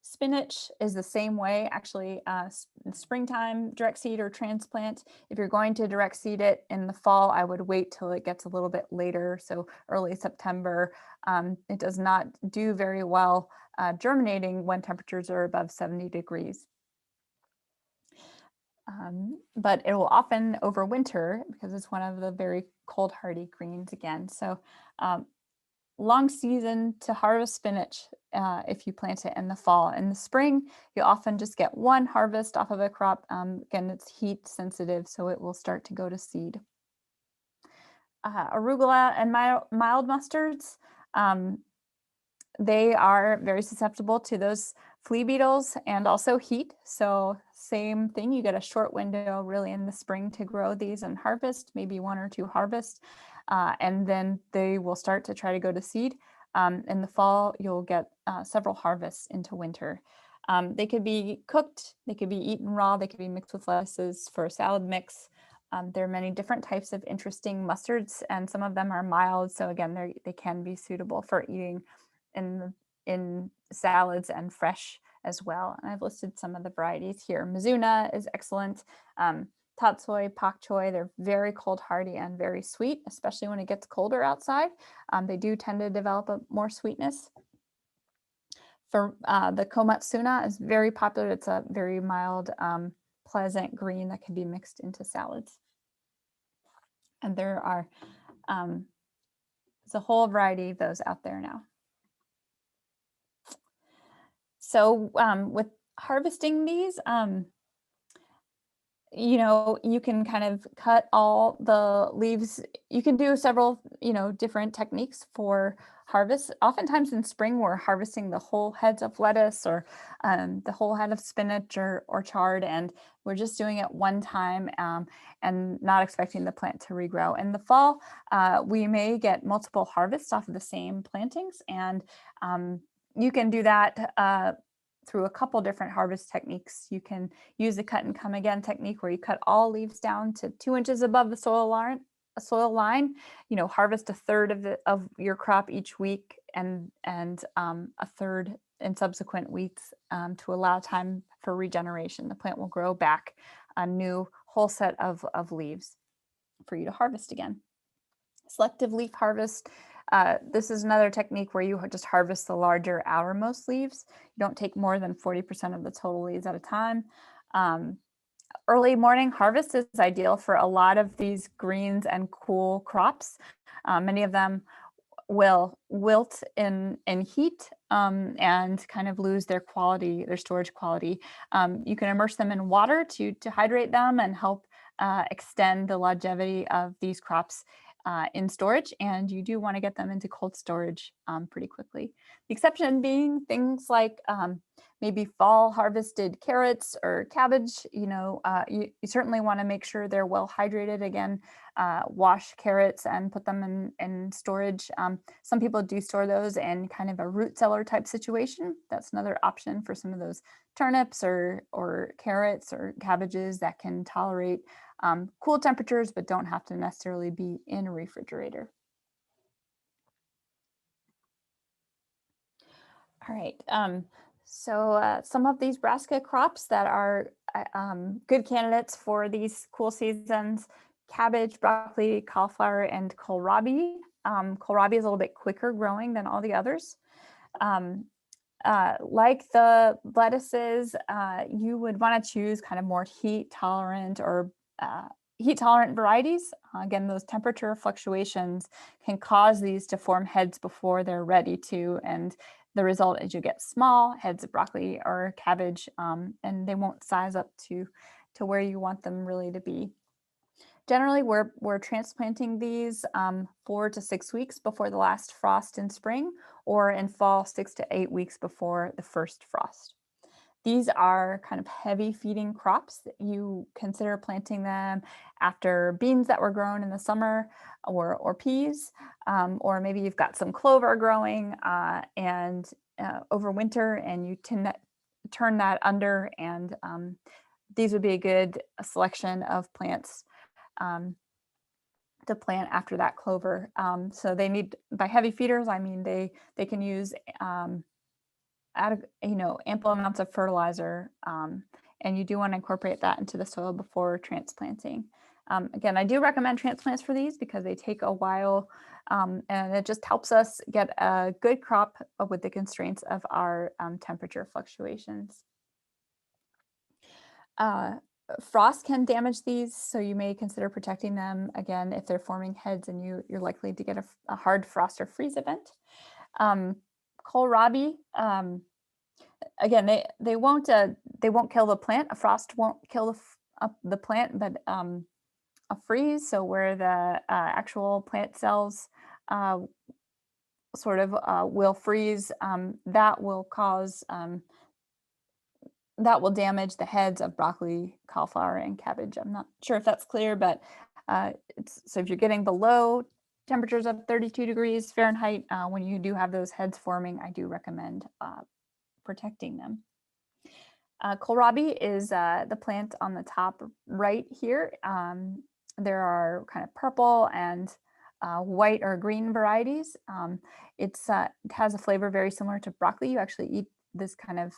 Spinach is the same way, actually. Springtime direct seed or transplant. If you're going to direct seed it in the fall, I would wait till it gets a little bit later, so early September. It does not do very well germinating when temperatures are above 70 degrees. But it will often overwinter because it's one of the very cold hardy greens again. So long season to harvest spinach if you plant it in the fall. In the spring, you often just get one harvest off of a crop. Again, it's heat sensitive, so it will start to go to seed. Arugula and mild mustards, they are very susceptible to those flea beetles and also heat. So same thing, you get a short window really in the spring to grow these and harvest, maybe 1 or 2 harvests, and then they will start to try to go to seed. In the fall, you'll get several harvests into winter. They could be cooked, they could be eaten raw, they could be mixed with lettuces for a salad mix. There are many different types of interesting mustards, and some of them are mild. So again, they can be suitable for eating in salads and fresh as well. And I've listed some of the varieties here. Mizuna is excellent. Tatsoi, pak choi, they're very cold hardy and very sweet, especially when it gets colder outside. They do tend to develop more sweetness. For the komatsuna is very popular. It's a very mild, pleasant green that can be mixed into salads. And there are there's a whole variety of those out there now. So with harvesting these, you know, you can kind of cut all the leaves. You can do several, different techniques for harvest. Oftentimes in spring, we're harvesting the whole heads of lettuce or the whole head of spinach or chard, and we're just doing it one time and not expecting the plant to regrow. In the fall, we may get multiple harvests off of the same plantings, and you can do that through a couple different harvest techniques. You can use the cut and come again technique where you cut all leaves down to 2 inches above the soil line, harvest a third of your crop each week and a third in subsequent weeks to allow time for regeneration. The plant will grow back a new whole set of leaves for you to harvest again. Selective leaf harvest. This is another technique where you just harvest the larger outermost leaves. You don't take more than 40% of the total leaves at a time. Early morning harvest is ideal for a lot of these greens and cool crops. Many of them will wilt in heat and kind of lose their quality, their storage quality. You can immerse them in water to hydrate them and help extend the longevity of these crops in storage, and you do want to get them into cold storage pretty quickly. The exception being things like maybe fall harvested carrots or cabbage. You certainly want to make sure they're well hydrated. Again, wash carrots and put them in storage. Some people do store those in kind of a root cellar type situation. That's another option for some of those turnips or carrots or cabbages that can tolerate cool temperatures, but don't have to necessarily be in a refrigerator. All right, so some of these brassica crops that are good candidates for these cool seasons: cabbage, broccoli, cauliflower, and kohlrabi. Kohlrabi is a little bit quicker growing than all the others. Like the lettuces, you would want to choose kind of more heat tolerant or heat tolerant varieties. Again, those temperature fluctuations can cause these to form heads before they're ready to, and The result is you get small heads of broccoli or cabbage, and they won't size up to where you want them really to be. Generally, we're transplanting these 4 to 6 weeks before the last frost in spring, or in fall 6 to 8 weeks before the first frost. These are kind of heavy feeding crops that you consider planting them after beans that were grown in the summer, or peas, or maybe you've got some clover growing and over winter, and you turn that under, and these would be a good selection of plants to plant after that clover. So they need, by heavy feeders, I mean they can use ample amounts of fertilizer, and you do want to incorporate that into the soil before transplanting. Again, I do recommend transplants for these because they take a while, and it just helps us get a good crop with the constraints of our temperature fluctuations. Frost can damage these, so you may consider protecting them again if they're forming heads and you're likely to get a hard frost or freeze event. Kohlrabi, again, they won't kill the plant. A frost won't kill the plant, but a freeze, so where the actual plant cells sort of will freeze, that will cause that will damage the heads of broccoli, cauliflower, and cabbage. I'm not sure if that's clear, but so if you're getting below temperatures of 32 degrees Fahrenheit, when you do have those heads forming, I do recommend protecting them. Kohlrabi is the plant on the top right here. There are kind of purple and white or green varieties. It has a flavor very similar to broccoli. You actually eat this kind of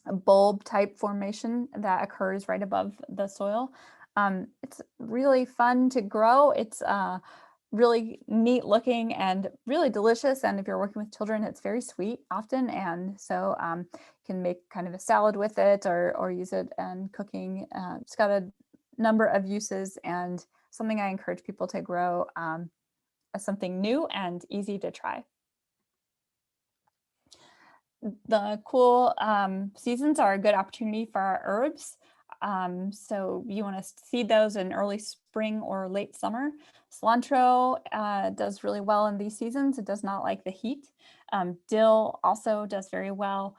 a bulb type formation that occurs right above the soil. It's really fun to grow. It's really neat looking and really delicious. And if you're working with children, it's very sweet often. And so you can make kind of a salad with it, or use it in cooking. It's got a number of uses, and something I encourage people to grow as something new and easy to try. The cool seasons are a good opportunity for our herbs. So you want to seed those in early spring or late summer. Cilantro does really well in these seasons. It does not like the heat. Dill also does very well.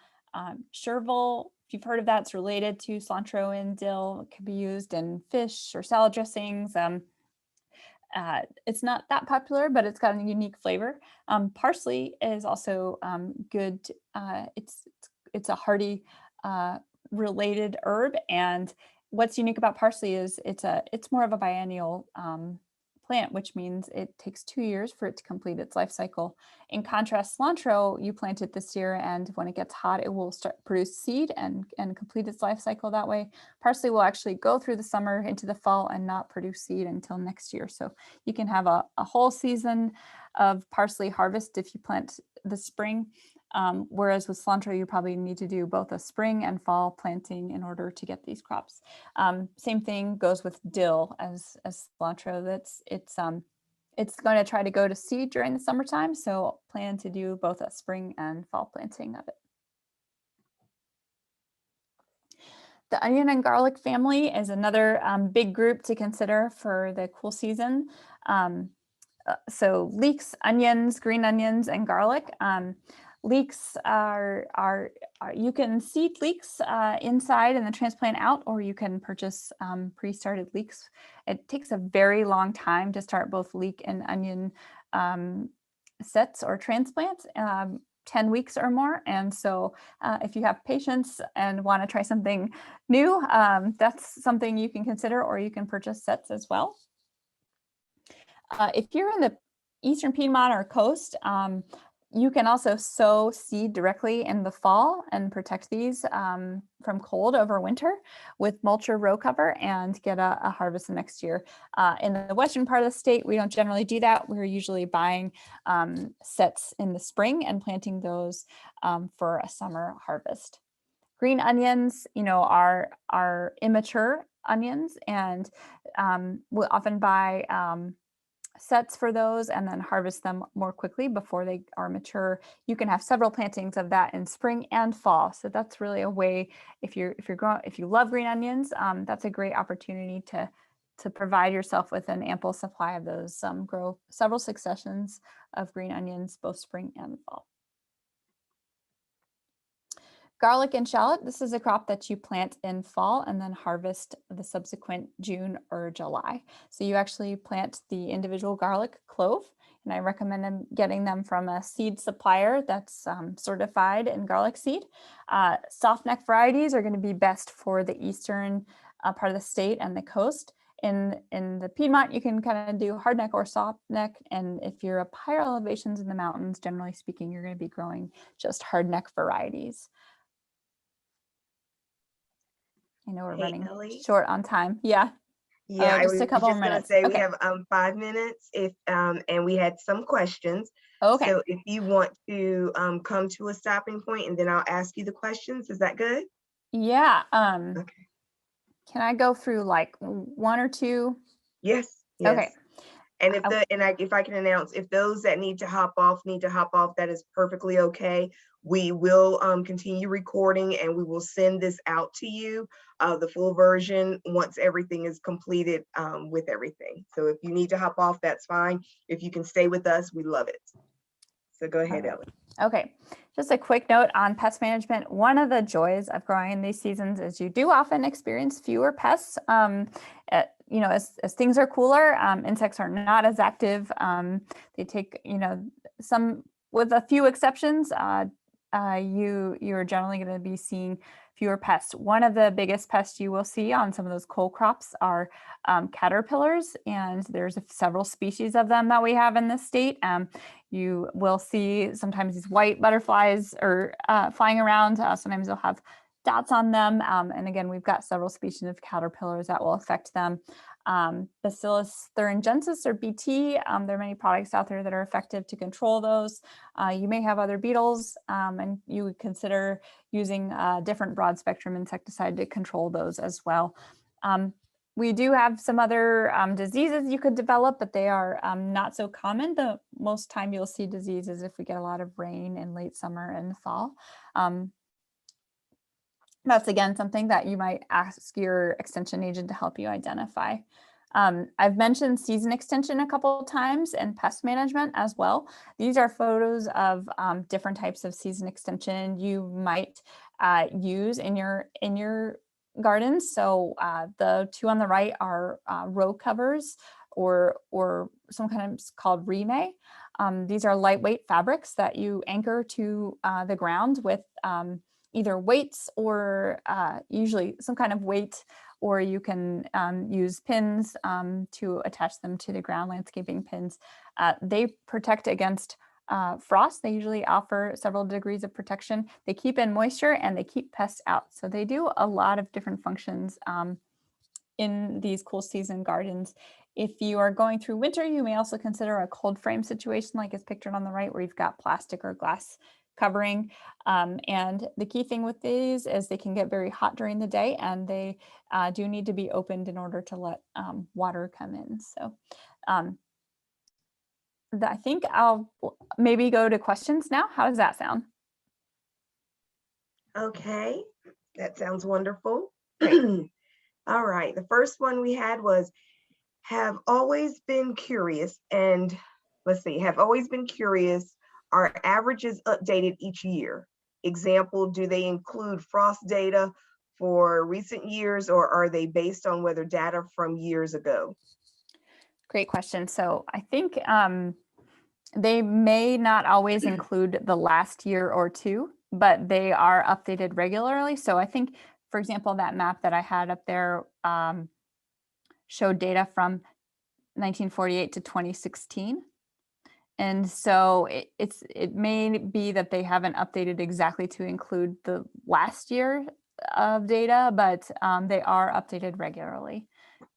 Chervil, if you've heard of that, it's related to cilantro and dill. It can be used in fish or salad dressings. It's not that popular, but it's got a unique flavor. Parsley is also good. It's a hardy related herb, and what's unique about parsley is it's more of a biennial plant, which means it takes 2 years for it to complete its life cycle. In contrast, cilantro, you plant it this year, and when it gets hot, it will start produce seed and complete its life cycle that way. Parsley will actually go through the summer into the fall and not produce seed until next year. So you can have a whole season of parsley harvest if you plant the spring. Whereas with cilantro, you probably need to do both a spring and fall planting in order to get these crops. Same thing goes with dill as cilantro. It's going to try to go to seed during the summertime, so plan to do both a spring and fall planting of it. The onion and garlic family is another big group to consider for the cool season. So leeks, onions, green onions, and garlic. Leeks are you can seed leeks inside and then transplant out, or you can purchase pre-started leeks. It takes a very long time to start both leek and onion sets or transplants, 10 weeks or more. And so if you have patience and want to try something new, that's something you can consider, or you can purchase sets as well. If you're in the Eastern Piedmont or coast, you can also sow seed directly in the fall and protect these from cold over winter with mulch or row cover and get a harvest next year. In the western part of the state, we don't generally do that. We're usually buying sets in the spring and planting those for a summer harvest. Green onions, are immature onions, and we'll often buy sets for those and then harvest them more quickly before they are mature. You can have several plantings of that in spring and fall. So that's really a way, if you love green onions, that's a great opportunity to provide yourself with an ample supply of those. Grow several successions of green onions, both spring and fall. Garlic and shallot, this is a crop that you plant in fall and then harvest the subsequent June or July. So you actually plant the individual garlic clove, and I recommend getting them from a seed supplier that's certified in garlic seed. Soft neck varieties are going to be best for the eastern part of the state and the coast. In the Piedmont, you can kind of do hard neck or soft neck. And if you're up higher elevations in the mountains, generally speaking, you're going to be growing just hard neck varieties. I know we're Hey, running Ellie. short on time. Yeah. Yeah, I Just was a couple just gonna minutes. say we Okay. have 5 minutes if and we had some questions. Okay. So if you want to come to a stopping point and then I'll ask you the questions, is that good? Yeah. Okay. Can I go through like one or two? Yes, Okay. yes. And if I can announce, if those that need to hop off, that is perfectly okay. We will continue recording and we will send this out to you, the full version, once everything is completed with everything. So if you need to hop off, that's fine. If you can stay with us, we love it. So go ahead, Ellie. Okay, just a quick note on pest management. One of the joys of growing in these seasons is you do often experience fewer pests. As things are cooler, insects are not as active. They take, some, with a few exceptions, you're generally going to be seeing fewer pests. One of the biggest pests you will see on some of those cole crops are caterpillars, and there's several species of them that we have in this state. You will see sometimes these white butterflies are flying around. Sometimes they'll have dots on them. And again, we've got several species of caterpillars that will affect them. Bacillus thuringiensis or BT, there are many products out there that are effective to control those. You may have other beetles, and you would consider using a different broad spectrum insecticide to control those as well. We do have some other diseases you could develop, but they are not so common. The most time you'll see diseases if we get a lot of rain in late summer and fall. That's again something that you might ask your extension agent to help you identify. I've mentioned season extension a couple of times and pest management as well. These are photos of different types of season extension you might use in your gardens. So the two on the right are row covers or sometimes called rime. These are lightweight fabrics that you anchor to the ground with either weights or usually some kind of weight, or you can use pins to attach them to the ground, landscaping pins. They protect against frost. They usually offer several degrees of protection. They keep in moisture and they keep pests out. So they do a lot of different functions in these cool season gardens. If you are going through winter, you may also consider a cold frame situation like is pictured on the right, where you've got plastic or glass covering. And the key thing with these is they can get very hot during the day, and they do need to be opened in order to let water come in. So I think I'll maybe go to questions now. How does that sound? Okay, that sounds wonderful. All right, the first one we had was, have always been curious, and let's see, have always been curious, are averages updated each year? Example, do they include frost data for recent years, or are they based on weather data from years ago? Great question. So I think they may not always include the last year or two, but they are updated regularly. So I think, for example, that map that I had up there showed data from 1948 to 2016. And so it may be that they haven't updated exactly to include the last year of data, but they are updated regularly.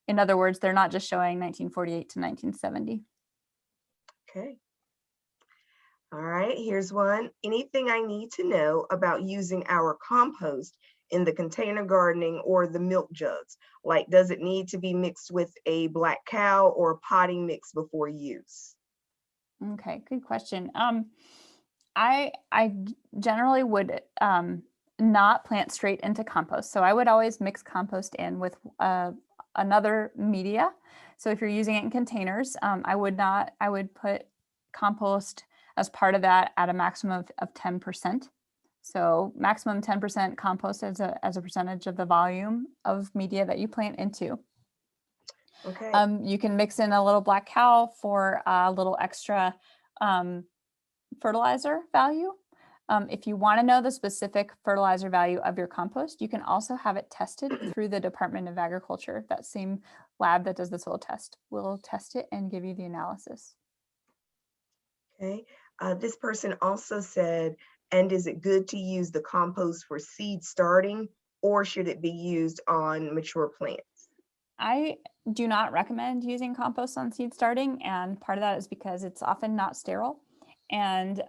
In other words, they're not just showing 1948 to 1970. Okay. All right, here's one. Anything I need to know about using our compost in the container gardening or the milk jugs? Like, does it need to be mixed with a black cow or potting mix before use? Okay, good question. I generally would not plant straight into compost. So I would always mix compost in with another media. So if you're using it in containers, I would put compost as part of that at a maximum of 10%. So maximum 10% compost as a percentage of the volume of media that you plant into. Okay. You can mix in a little black cow for a little extra fertilizer value. If you want to know the specific fertilizer value of your compost, you can also have it tested through the Department of Agriculture. That same lab that does the soil test will test it and give you the analysis. Okay. This person also said, and is it good to use the compost for seed starting, or should it be used on mature plants? I do not recommend using compost on seed starting, and part of that is because it's often not sterile, and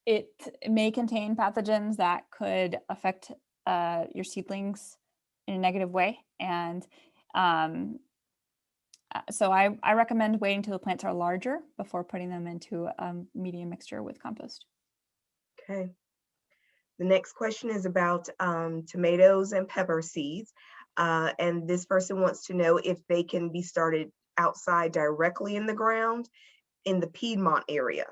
it may contain pathogens that could affect your seedlings in a negative way. And so I recommend waiting till the plants are larger before putting them into a medium mixture with compost. Okay. The next question is about tomatoes and pepper seeds. And this person wants to know if they can be started outside directly in the ground in the Piedmont area,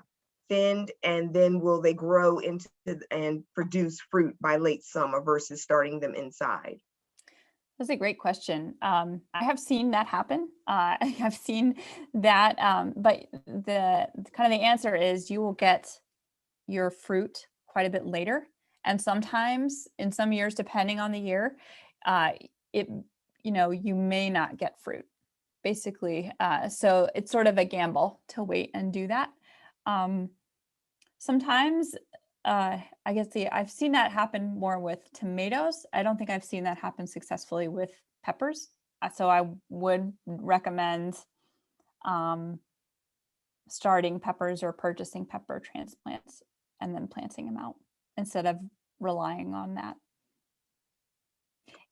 thinned, and then will they grow into and produce fruit by late summer versus starting them inside? That's a great question. I have seen that happen. I've seen that, but the kind of the answer is you will get your fruit quite a bit later. And sometimes in some years, depending on the year, you may not get fruit, basically. So it's sort of a gamble to wait and do that. Sometimes, I guess I've seen that happen more with tomatoes. I don't think I've seen that happen successfully with peppers. So I would recommend starting peppers or purchasing pepper transplants and then planting them out instead of relying on that.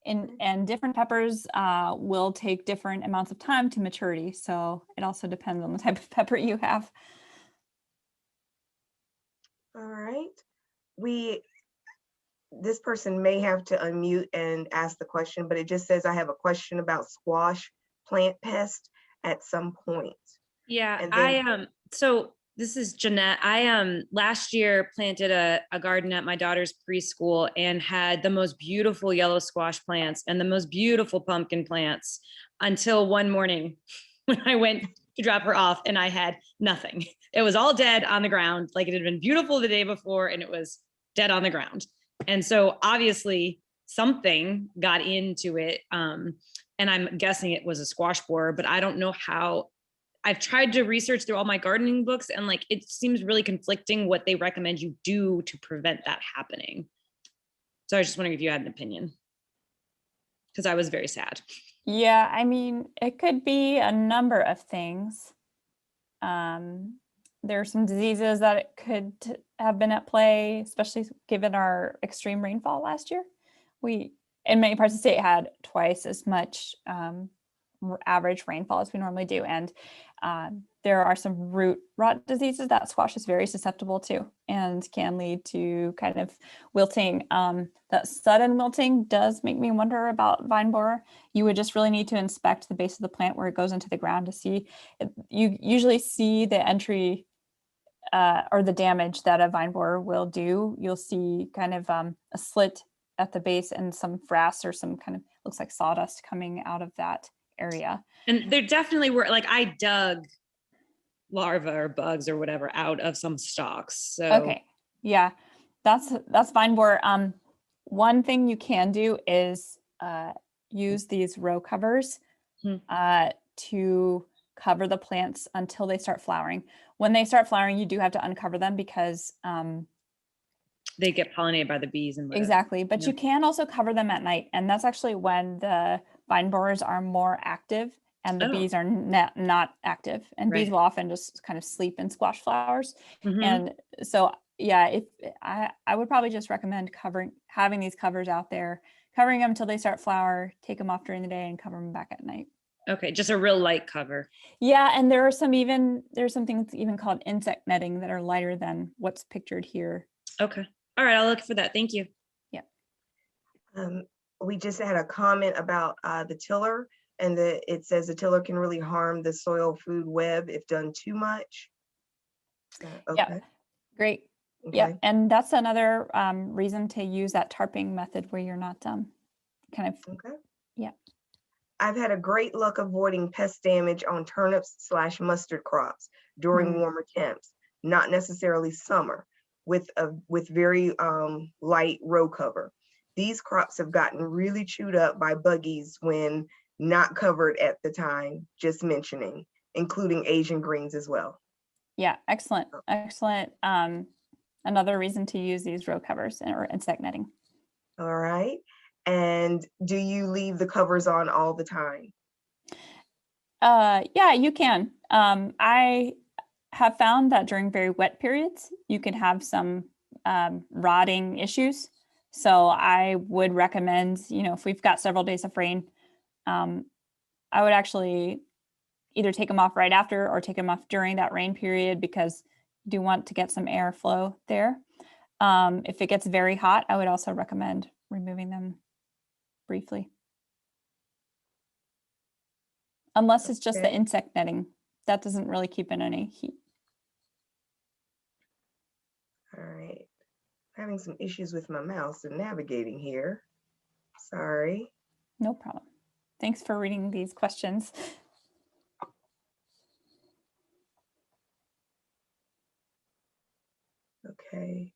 And different peppers will take different amounts of time to maturity. So it also depends on the type of pepper you have. All right. This person may have to unmute and ask the question, but it just says, I have a question about squash plant pest at some point. Yeah, And then, so this is Jeanette. I last year planted a garden at my daughter's preschool and had the most beautiful yellow squash plants and the most beautiful pumpkin plants until one morning when I went to drop her off and I had nothing. It was all dead on the ground. Like it had been beautiful the day before and it was dead on the ground. And so obviously something got into it. And I'm guessing it was a squash borer, but I don't know how. I've tried to research through all my gardening books and like it seems really conflicting what they recommend you do to prevent that happening. So I was just wondering if you had an opinion because I was very sad. Yeah, I mean, it could be a number of things. There are some diseases that it could have been at play, especially given our extreme rainfall last year. We, in many parts of the state, had twice as much average rainfall as we normally do. And there are some root rot diseases that squash is very susceptible to and can lead to kind of wilting. That sudden wilting does make me wonder about vine borer. You would just really need to inspect the base of the plant where it goes into the ground to see. You usually see the entry or the damage that a vine borer will do. You'll see kind of a slit at the base and some frass or some kind of looks like sawdust coming out of that area. And there definitely were, like I dug larvae or bugs or whatever out of some stalks. So okay, yeah, that's vine borer. One thing you can do is use these row covers to cover the plants until they start flowering. When they start flowering, you do have to uncover them because they get pollinated by the bees and whatever. Exactly, but you can also cover them at night, and that's actually when the vine borers are more active and the bees are not active, and bees will often just kind of sleep in squash flowers. And so yeah, if I would probably just recommend having these covers out there, covering them until they start flower, take them off during the day and cover them back at night. Okay, just a real light cover. Yeah, and there's some things even called insect netting that are lighter than what's pictured here. Okay. All right, I'll look for that. Thank you. We just had a comment about the tiller, and it says the tiller can really harm the soil food web if done too much. Okay. Yeah, great. Okay. Yeah, and that's another reason to use that tarping method where you're not kind of. Okay. Yeah. I've had a great luck avoiding pest damage on turnips / mustard crops during warmer temps, not necessarily summer, with very light row cover. These crops have gotten really chewed up by buggies when not covered at the time, just mentioning, including Asian greens as well. Yeah, excellent. Another reason to use these row covers or insect netting. All right. And do you leave the covers on all the time? Yeah, you can. I have found that during very wet periods, you can have some rotting issues. So I would recommend, if we've got several days of rain, I would actually either take them off right after or take them off during that rain period, because you do want to get some airflow there. If it gets very hot, I would also recommend removing them briefly. Unless it's just the Okay. insect netting. That doesn't really keep in any heat. All right. Having some issues with my mouse and navigating here. Sorry. No problem. Thanks for reading these questions. Okay.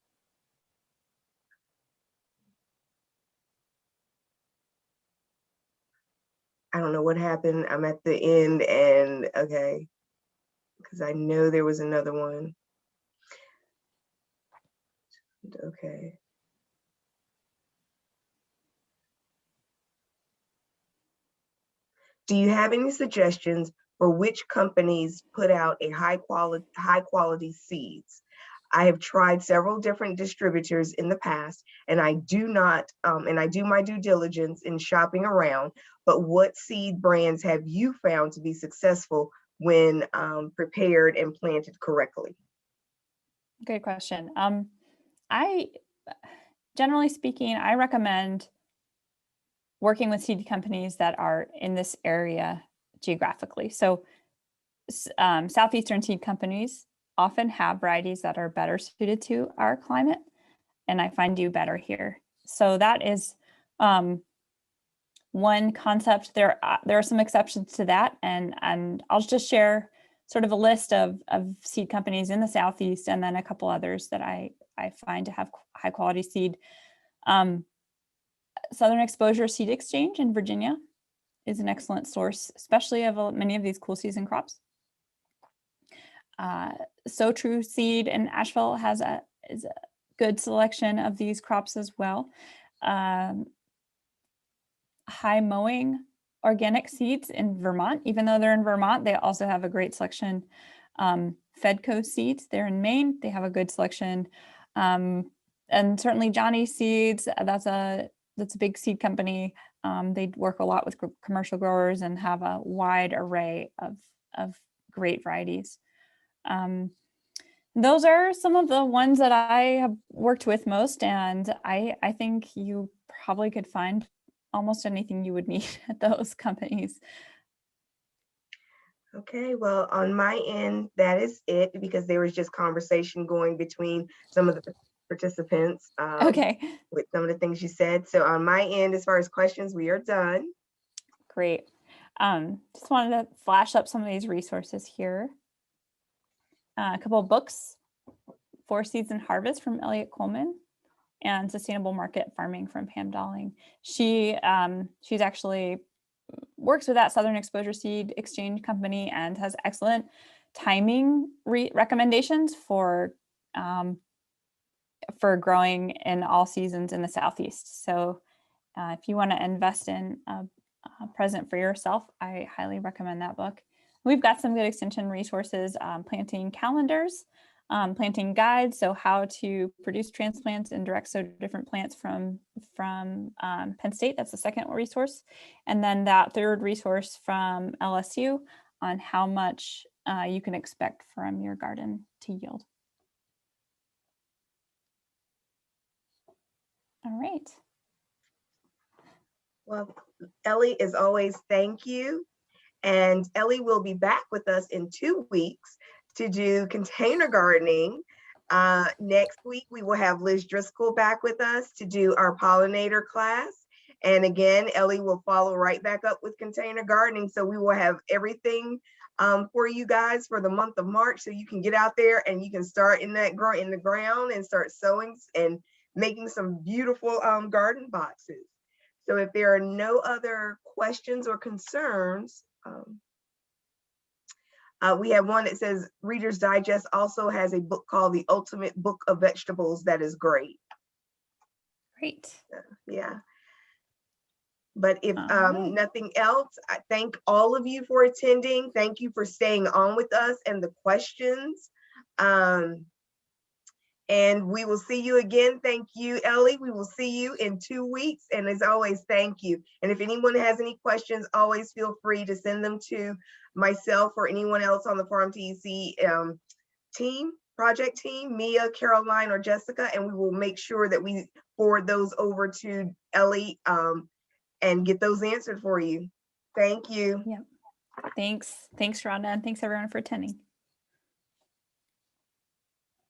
I don't know what happened. I'm at the end and okay, because I know there was another one. Okay. Do you have any suggestions for which companies put out a high quality seeds? I have tried several different distributors in the past, and I do my due diligence in shopping around, but what seed brands have you found to be successful when prepared and planted correctly? Good question. I generally speaking, I recommend working with seed companies that are in this area geographically. So Southeastern seed companies often have varieties that are better suited to our climate, and I find do better here. So that is one concept. There are some exceptions to that, and I'll just share sort of a list of seed companies in the Southeast, and then a couple others that I find to have high quality seed. Southern Exposure Seed Exchange in Virginia is an excellent source, especially of many of these cool season crops. So True Seed in Asheville is a good selection of these crops as well. High Mowing Organic Seeds in Vermont, even though they're in Vermont, they also have a great selection. Fedco Seeds, they're in Maine, they have a good selection. And certainly Johnny Seeds, that's a big seed company. They work a lot with commercial growers and have a wide array of great varieties. Those are some of the ones that I have worked with most, and I think you probably could find almost anything you would need at those companies. Okay, well, on my end, that is it, because there was just conversation going between some of the participants Okay, with some of the things you said. So on my end, as far as questions, we are done. great. Just wanted to flash up some of these resources here. A couple of books, Four Seeds and Harvest from Elliott Coleman, and Sustainable Market Farming from Pam Dolling. She's actually works with that Southern Exposure Seed Exchange company and has excellent timing recommendations for growing in all seasons in the Southeast. So if you want to invest in a present for yourself, I highly recommend that book. We've got some good extension resources, planting calendars planting guide, so how to produce transplants and direct sow different plants from Penn State. That's the second resource. And then that third resource from LSU on how much you can expect from your garden to yield. All right. Well, Ellie, as always, thank you. And Ellie will be back with us in 2 weeks to do container gardening. Next week, we will have Liz Driscoll back with us to do our pollinator class. And again, Ellie will follow right back up with container gardening. So we will have everything for you guys for the month of March. So you can get out there and you can start in the ground and start sowing and making some beautiful garden boxes. So if there are no other questions or concerns, we have one that says Reader's Digest also has a book called The Ultimate Book of Vegetables that is great. Great. Yeah. But if right. nothing else, I thank all of you for attending. Thank you for staying on with us and the questions. And we will see you again. Thank you, Ellie. We will see you in 2 weeks. And as always, thank you. And if anyone has any questions, always feel free to send them to myself or anyone else on the Farm TEC project team, Mia, Caroline, or Jessica, and we will make sure that we forward those over to Ellie and get those answered for you. Thank you. Yeah. Thanks. Thanks, Rhonda, and thanks everyone for attending.